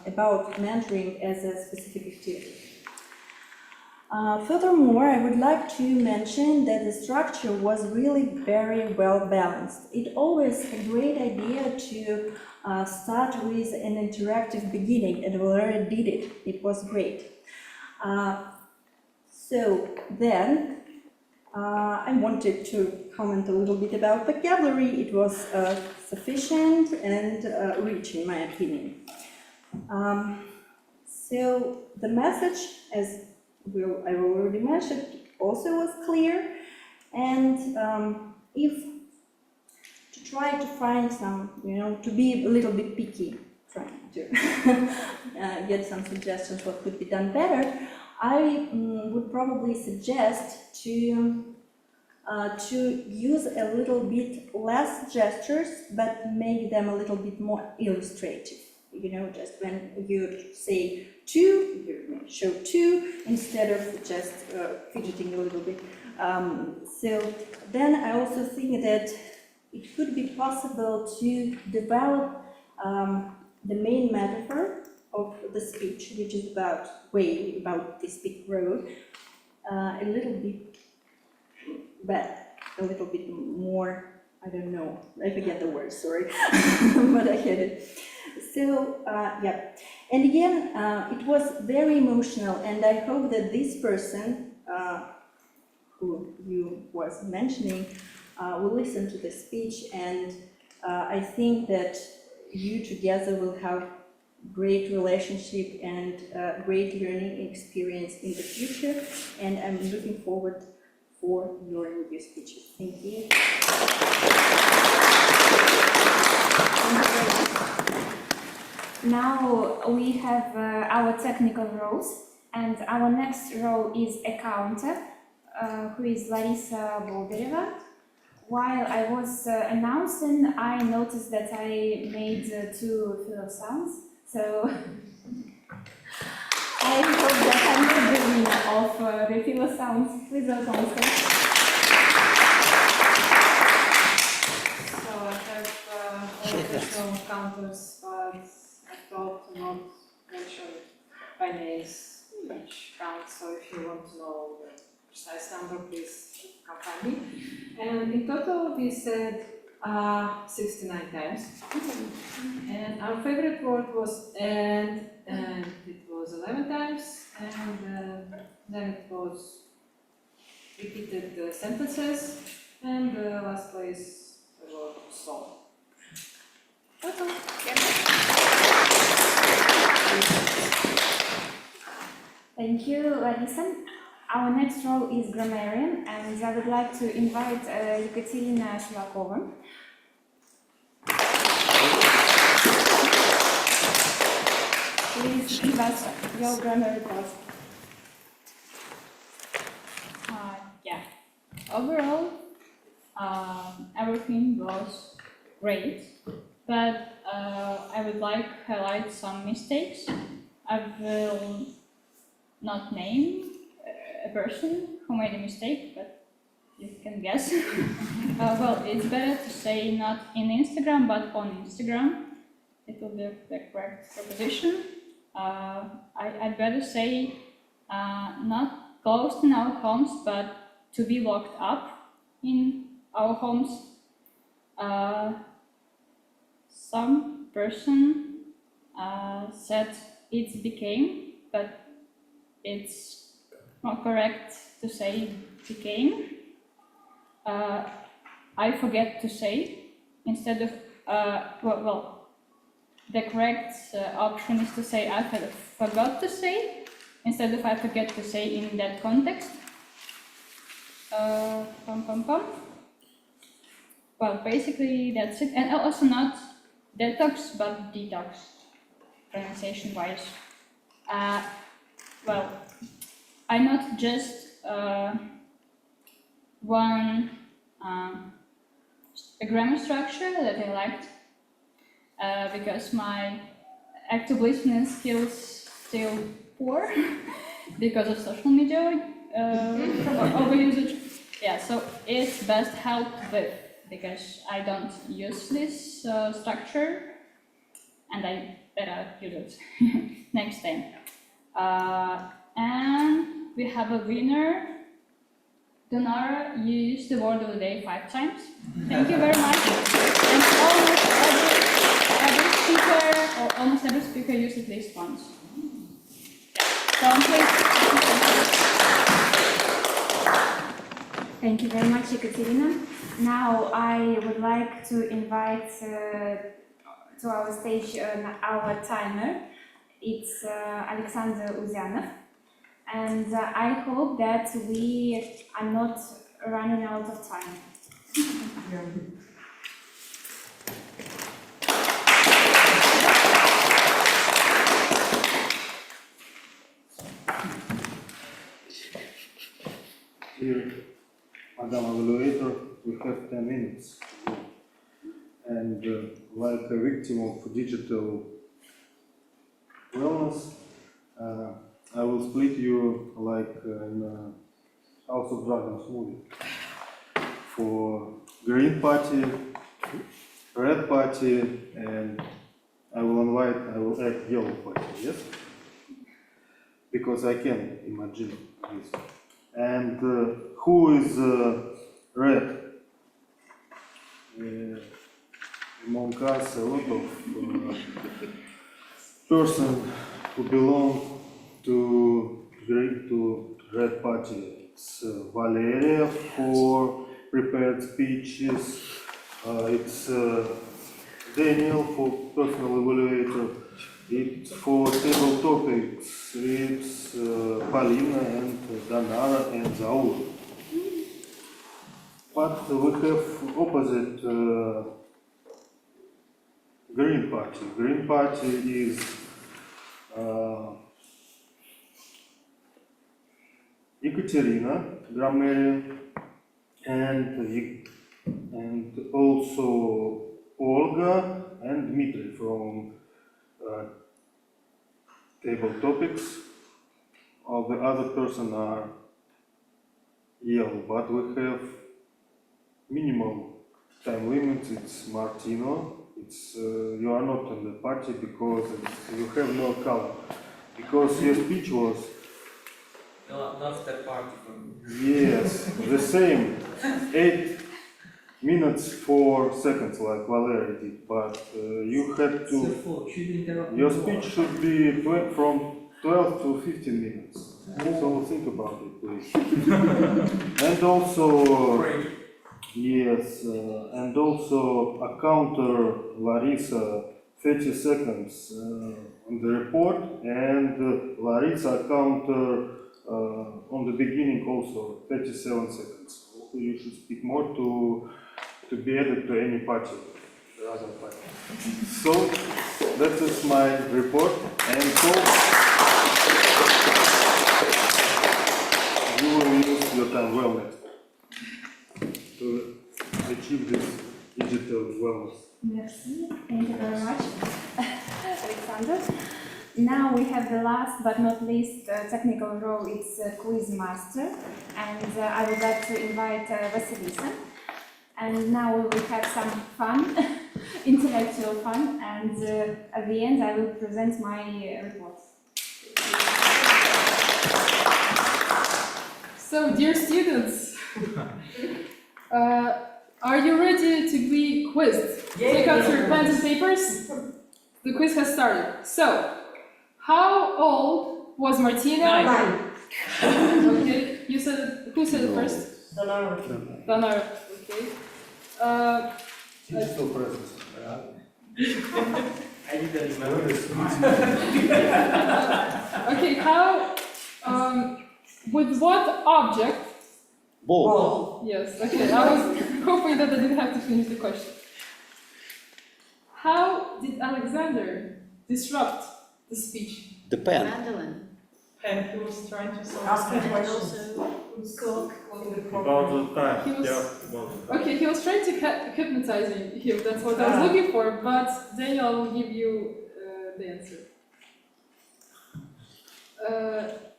about mentoring as a specific activity. Furthermore, I would like to mention that the structure was really very well balanced. It always a great idea to start with an interactive beginning, and Valeria did it. It was great. So then, I wanted to comment a little bit about vocabulary. It was sufficient and rich, in my opinion. So the message, as I already mentioned, also was clear. And if to try to find some, you know, to be a little bit picky, trying to get some suggestions what could be done better, I would probably suggest to use a little bit less gestures, but make them a little bit more illustrative. You know, just when you say two, you show two instead of just fidgeting a little bit. So then I also think that it could be possible to develop the main metaphor of the speech, which is about this big road, a little bit better, a little bit more, I don't know, I forget the word, sorry, but I had it. So, yeah, and again, it was very emotional, and I hope that this person, who you was mentioning, will listen to the speech, and I think that you together will have great relationship and great learning experience in the future, and I'm looking forward for your new speeches. Thank you. Now we have our technical roles, and our next role is accountant, who is Larisa Boldereva. While I was announcing, I noticed that I made two filler sounds, so I hope that I'm the winner of refill sounds. Please welcome on stage. So I have all personal counters, but I thought to not mention by names each count. So if you want to know the precise number, please come find me. And in total, we said 69 times. And our favorite word was and it was 11 times. And then it was repeated sentences. And the last place, the word so. That's all. Thank you, Larissa. Our next role is Grammarian, and I would like to invite Ekaterina Shivakova. Please give us your grammar report. Yeah. Overall, everything was great, but I would like to highlight some mistakes. I will not name a person who made a mistake, but you can guess. Well, it's better to say not in Instagram, but on Instagram. It will be the correct proposition. I'd better say not closed in our homes, but to be locked up in our homes. Some person said it's became, but it's not correct to say became. I forget to say instead of the correct option is to say I forgot to say instead of I forget to say in that context. Well, basically that's it, and also not detox but detox, pronunciation wise. Well, I not just one a grammar structure that I liked because my active listening skills still poor because of social media overusage. Yeah, so it's best helped with because I don't use this structure and I better use it next time. And we have a winner. Donara, you used the word of the day 5 times. Thank you very much. And almost every speaker, or almost every speaker used at least once. So please. Thank you very much, Ekaterina. Now I would like to invite to our stage our timer. It's Alexander Uzyanov. And I hope that we are not running out of time. Here, Madam Evaluator, we have 10 minutes. And like a victim of digital wellness, I will split you like in House of Dragons movie. For green party, red party, and I will add yellow party, yes? Because I can imagine this. And who is red? Among us, a lot of person who belong to red party. It's Valeria for prepared speeches. It's Daniel for personal evaluator. It's for table topics. It's Paulina and Danara and Zaur. But we have opposite green party. Green party is Ekaterina, grammarian, and also Olga and Dmitry from table topics. all the other person are ill, but we have minimal time limits. It's Martino. It's you are not in the party because you have no color. Because your speech was Not the party from yes the same 8 minutes 4 seconds like Valerie did, but you had to. Your speech should be from 12 to 15 minutes. So think about it, please. And also, yes, and also a counter Larissa 30 seconds on the report, and Larissa counter on the beginning also 37 seconds. You should speak more to be added to any party, the other party. So that is my report, and so you will use your time well next time to achieve this digital wellness. Merci. Thank you very much, Alexander. Now we have the last but not least technical role, it's quiz master, and I would like to invite Vasilisa. And now we will have some fun, intellectual fun, and at the end I will present my report. So, dear students, are you ready to be quizzed? Take out your pens and papers. The quiz has started. So, how old was Martina? 9. Okay, you said, who said it first? Donara. Okay. She's still present. I didn't remember. Okay, how, with what object? Ball. Yes, okay, I was hoping that I didn't have to finish the question. How did Alexander disrupt the speech? The pen. Mandolin. And he was trying to solve Ask the him questions. also cook. About the time. He was- Yeah, about the time. Okay, he was trying to hypnotize him, that's what I was looking for, but Daniel will give you the answer.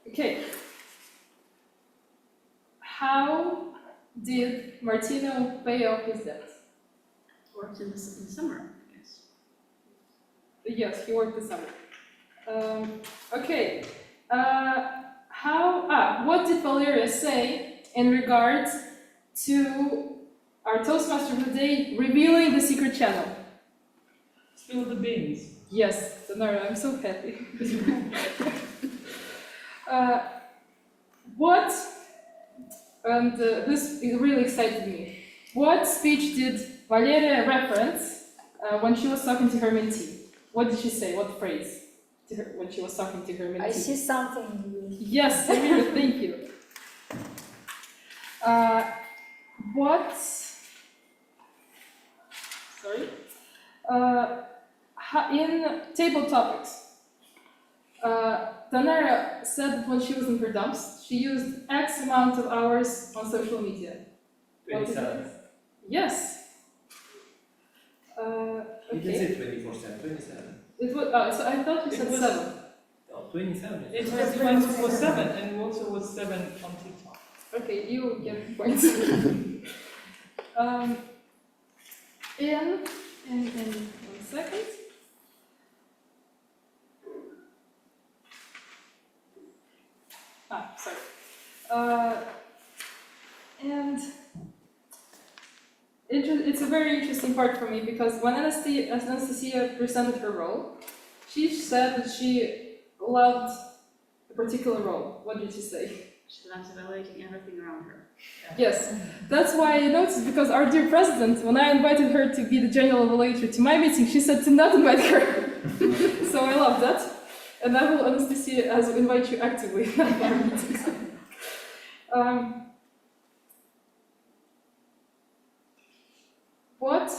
Okay. How did Martino pay off his debt? Worked in the summer, I guess. Yes, he worked this summer. Okay. What did Valeria say in regards to our Toastmaster of the day revealing the secret channel? Spill the beans. Yes, Donara, I'm so happy. This really excited me. What speech did Valeria reference when she was talking to her mentee? What did she say? What phrase to her when she was talking to her mentee? I see something. Yes, Samira, thank you. In table topics, Tanara said that when she was in her dumps, she used X amount of hours on social media. 27. Yes. You can say 24/7, 27. It was, so I thought you said 7. No, 27. It was 24/7 and also was 7 on TikTok. Okay, you get points. In 1 second. Sorry. And it's a very interesting part for me because when Anastasia presented her role, she said that she loved a particular role. What did she say? She loves evaluating everything around her. Yes, that's why I noticed, because our dear president, when I invited her to be the general evaluator to my meeting, she said to not invite her. So I love that. And I will, Anastasia, as invite you actively in our meetings. What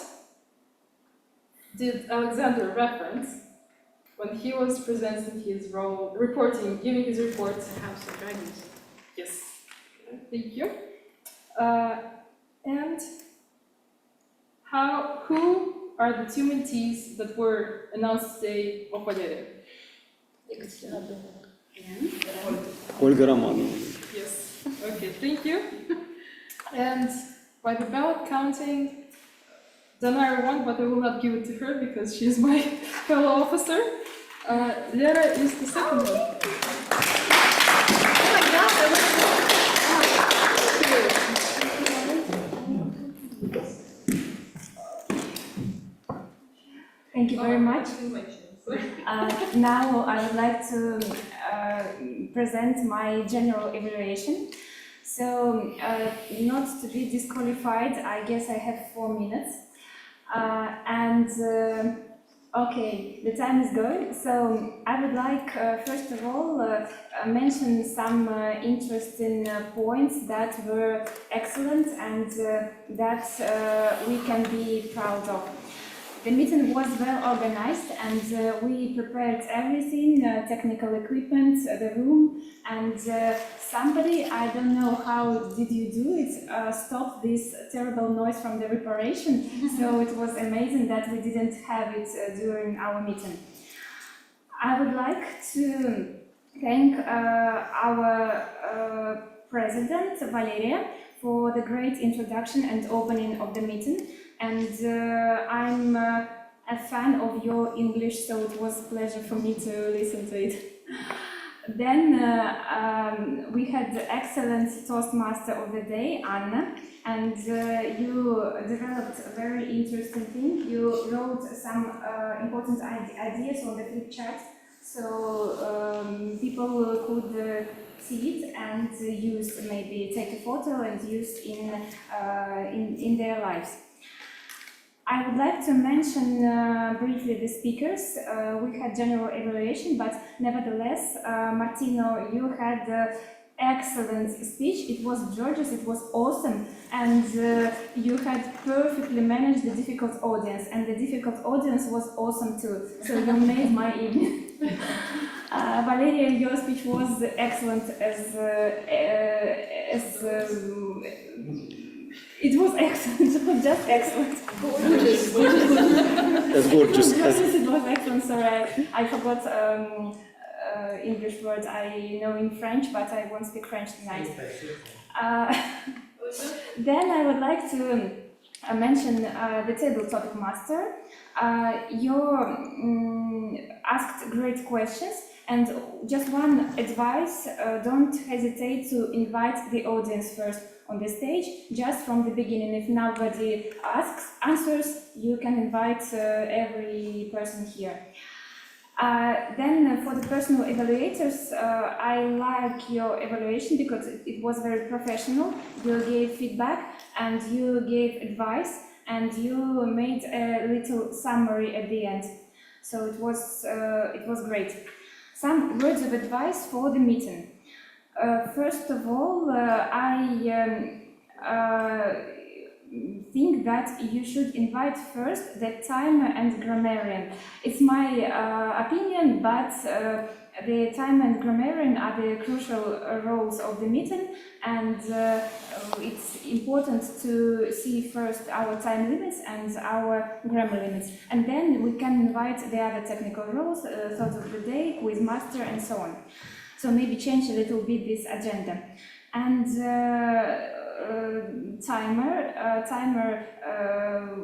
did Alexander reference when he was presenting his role, giving his report? The House of Dragons. Yes. Thank you. And who are the 2 mentees that were announced today of Valeria? Olga Romanova. Yes. Okay, thank you. And by the ballot counting, don't I want, but I will not give it to her because she's my fellow officer. Lera is the second one. Oh my God! Thank you very much. Now I would like to present my general evaluation. So, not to be disqualified, I guess I have 4 minutes. Okay, the time is going. So, I would like, first of all, mention some interesting points that were excellent and that we can be proud of. The meeting was well organized and we prepared everything, technical equipment, the room, and somebody, I don't know how did you do it, stopped this terrible noise from the reparation. So it was amazing that we didn't have it during our meeting. I would like to thank our president, Valeria, for the great introduction and opening of the meeting. And I'm a fan of your English, so it was a pleasure for me to listen to it. Then we had the excellent Toastmaster of the day, Anna, and you developed a very interesting thing. You wrote some important ideas on the flip chart, so people could see it and use, maybe take a photo and use in their lives. I would like to mention briefly the speakers. We had general evaluation, but nevertheless, Martino, you had excellent speech. It was George's, it was awesome, and you had perfectly managed the difficult audience, and the difficult audience was awesome too. So you made my evening. Valeria, your speech was excellent it was excellent, it was just excellent. Gorgeous. As gorgeous. It was excellent, sorry, I forgot English words I know in French, but I won't speak French tonight. Then I would like to mention the table topic master. You asked great questions, and just one advice, don't hesitate to invite the audience first on the stage, just from the beginning. If nobody answers, you can invite every person here. Then for the personal evaluators, I like your evaluation because it was very professional. You gave feedback and you gave advice and you made a little summary at the end. So it was great. Some words of advice for the meeting. First of all, I think that you should invite first the timer and grammarian. It's my opinion, but the timer and grammarian are the crucial roles of the meeting, and it's important to see first our time limits and our grammar limits, and then we can invite the other technical roles, thought of the day, quiz master, and so on. So maybe change a little bit this agenda. And timer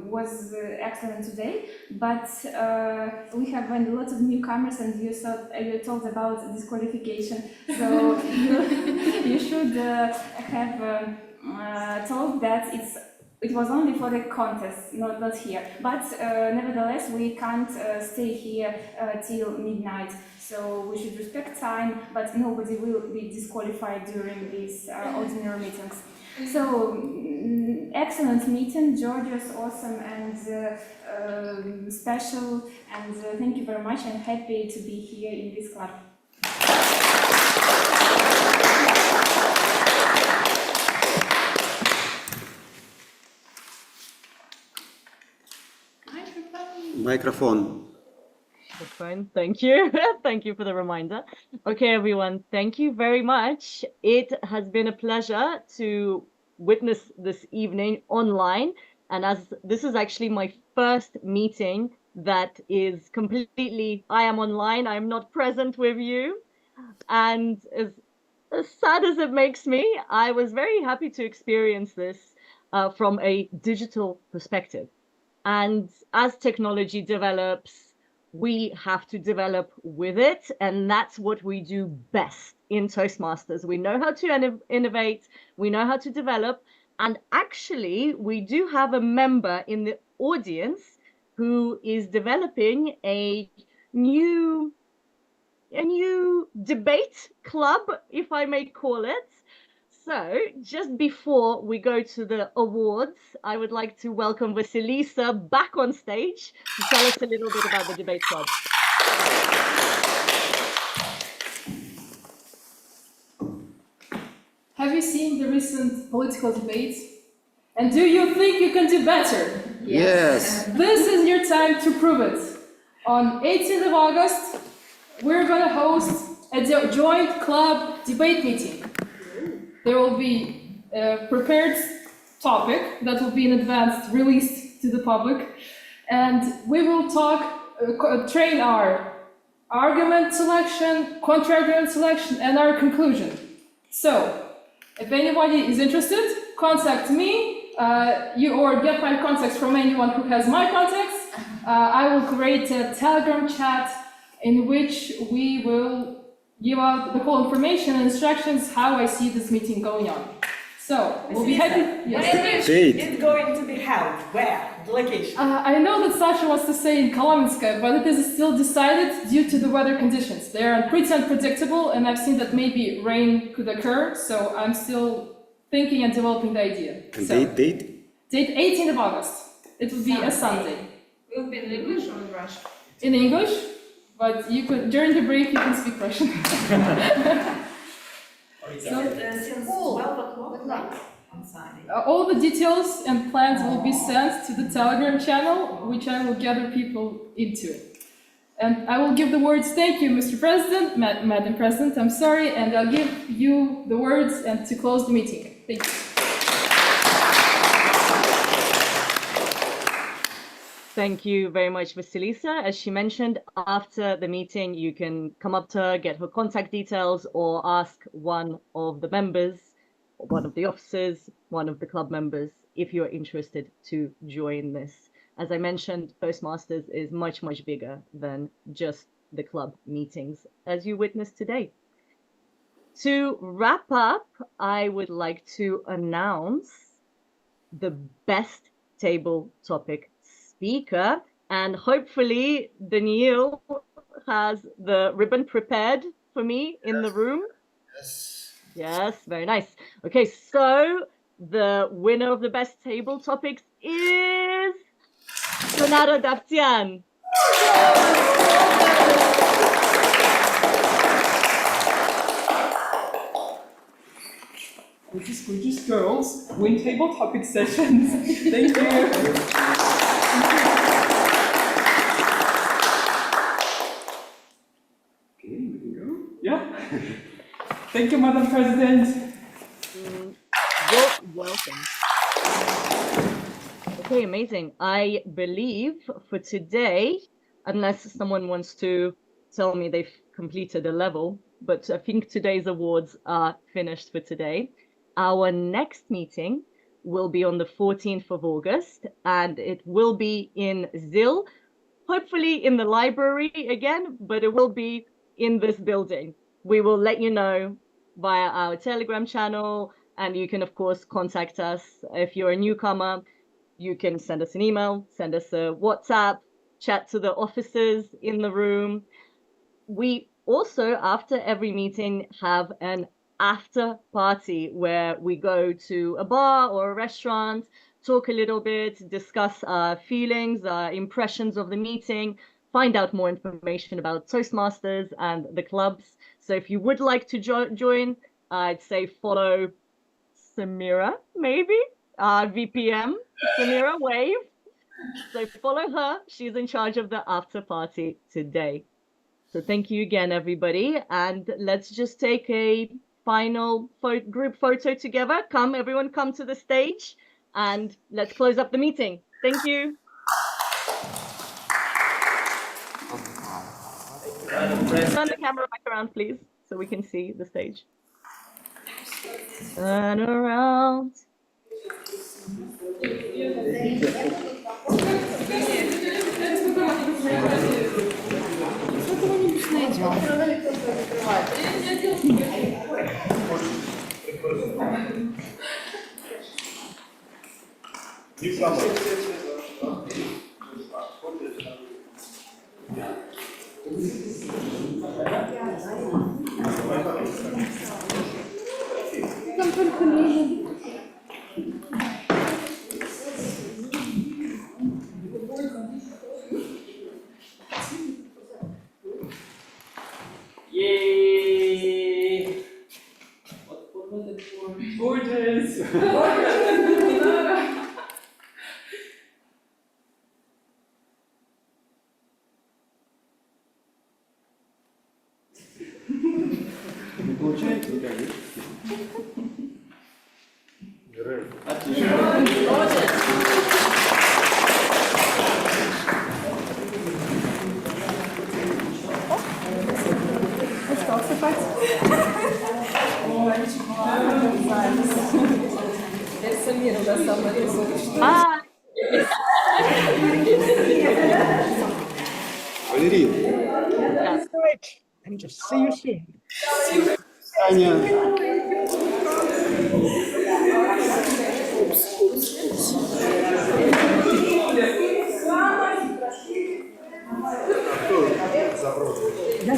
was excellent today, but we have a lot of newcomers, and you talked about disqualification. So you should have told that it was only for the contest, not here. But nevertheless, we can't stay here till midnight. So we should respect time, but nobody will be disqualified during these ordinary meetings. So, excellent meeting, Georgios, awesome and special, and thank you very much. I'm happy to be here in this club. Microphone. That's fine. Thank you. Thank you for the reminder. Okay, everyone, thank you very much. It has been a pleasure to witness this evening online. And as this is actually my first meeting that is completely, I am online, I am not present with you. And as sad as it makes me, I was very happy to experience this from a digital perspective. And as technology develops, we have to develop with it. And that's what we do best in Toastmasters. We know how to innovate, we know how to develop. And actually, we do have a member in the audience who is developing a new debate club, if I may call it. So just before we go to the awards, I would like to welcome Vasilisa back on stage to tell us a little bit about the debate club. Have you seen the recent political debates? And do you think you can do better? Yes. This is your time to prove it. On 18th of August, we're going to host a joint club debate meeting. There will be a prepared topic that will be in advance released to the public, and we will train our argument selection, counter-argument selection, and our conclusion. So, if anybody is interested, contact me, or get my contacts from anyone who has my contacts. I will create a Telegram chat in which we will give out the whole information and instructions how I see this meeting going on. So, we'll be happy. Yes. Where is it going to be held? Where? The location? I know that Sasha wants to say in Kolomenskoye, but it is still decided due to the weather conditions. They are pretty unpredictable, and I've seen that maybe rain could occur, so I'm still thinking and developing the idea. And so, date? Date 18th of August. It will be a Sunday. Will be in English or in Russian? In English, but you could during the break you can speak Russian. Since 12 o'clock on Sunday. All the details and plans will be sent to the Telegram channel, which I will gather people into. And I will give the words, thank you, Mr. President, Madam President, I'm sorry, and I'll give you the words and to close the meeting. Thank you. Thank you very much, Vasilisa. As she mentioned, after the meeting, you can come up to her, get her contact details, or ask one of the members, or one of the officers, one of the club members, if you're interested to join this. As I mentioned, Toastmasters is much, much bigger than just the club meetings, as you witnessed today. To wrap up, I would like to announce the best table topic speaker, and hopefully Daniil has the ribbon prepared for me in the room. Yes, very nice. Okay, so the winner of the best table topics is Sonara Davtyan. Gorgeous girls win table topic sessions. Thank you. Yeah. Thank you, Madam President. You're welcome. Okay, amazing. I believe for today, unless someone wants to tell me they've completed a level, but I think today's awards are finished for today. Our next meeting will be on the 14th of August, and it will be in ZIL, hopefully in the library again, but it will be in this building. We will let you know via our Telegram channel, and you can, of course, contact us. If you're a newcomer, you can send us an email, send us a WhatsApp, chat to the officers in the room. We also, after every meeting, have an after party where we go to a bar or a restaurant, talk a little bit, discuss our feelings, our impressions of the meeting, find out more information about Toastmasters and the clubs. So if you would like to join, I'd say follow Samira, maybe, VPM, Samira, wave. So follow her. She's in charge of the after party today. So thank you again, everybody. And let's just take a final group photo together. Everyone come to the stage and let's close up the meeting. Thank you. Turn the camera back around, please. so we can see the stage. Turn around. Yay! What was it for? Gorgeous. Не получается, ну как же? Что, сыпать? Ой, теперь Самира у нас самая тусовочная. Валерий. That's right. And just see you soon. Аня. Я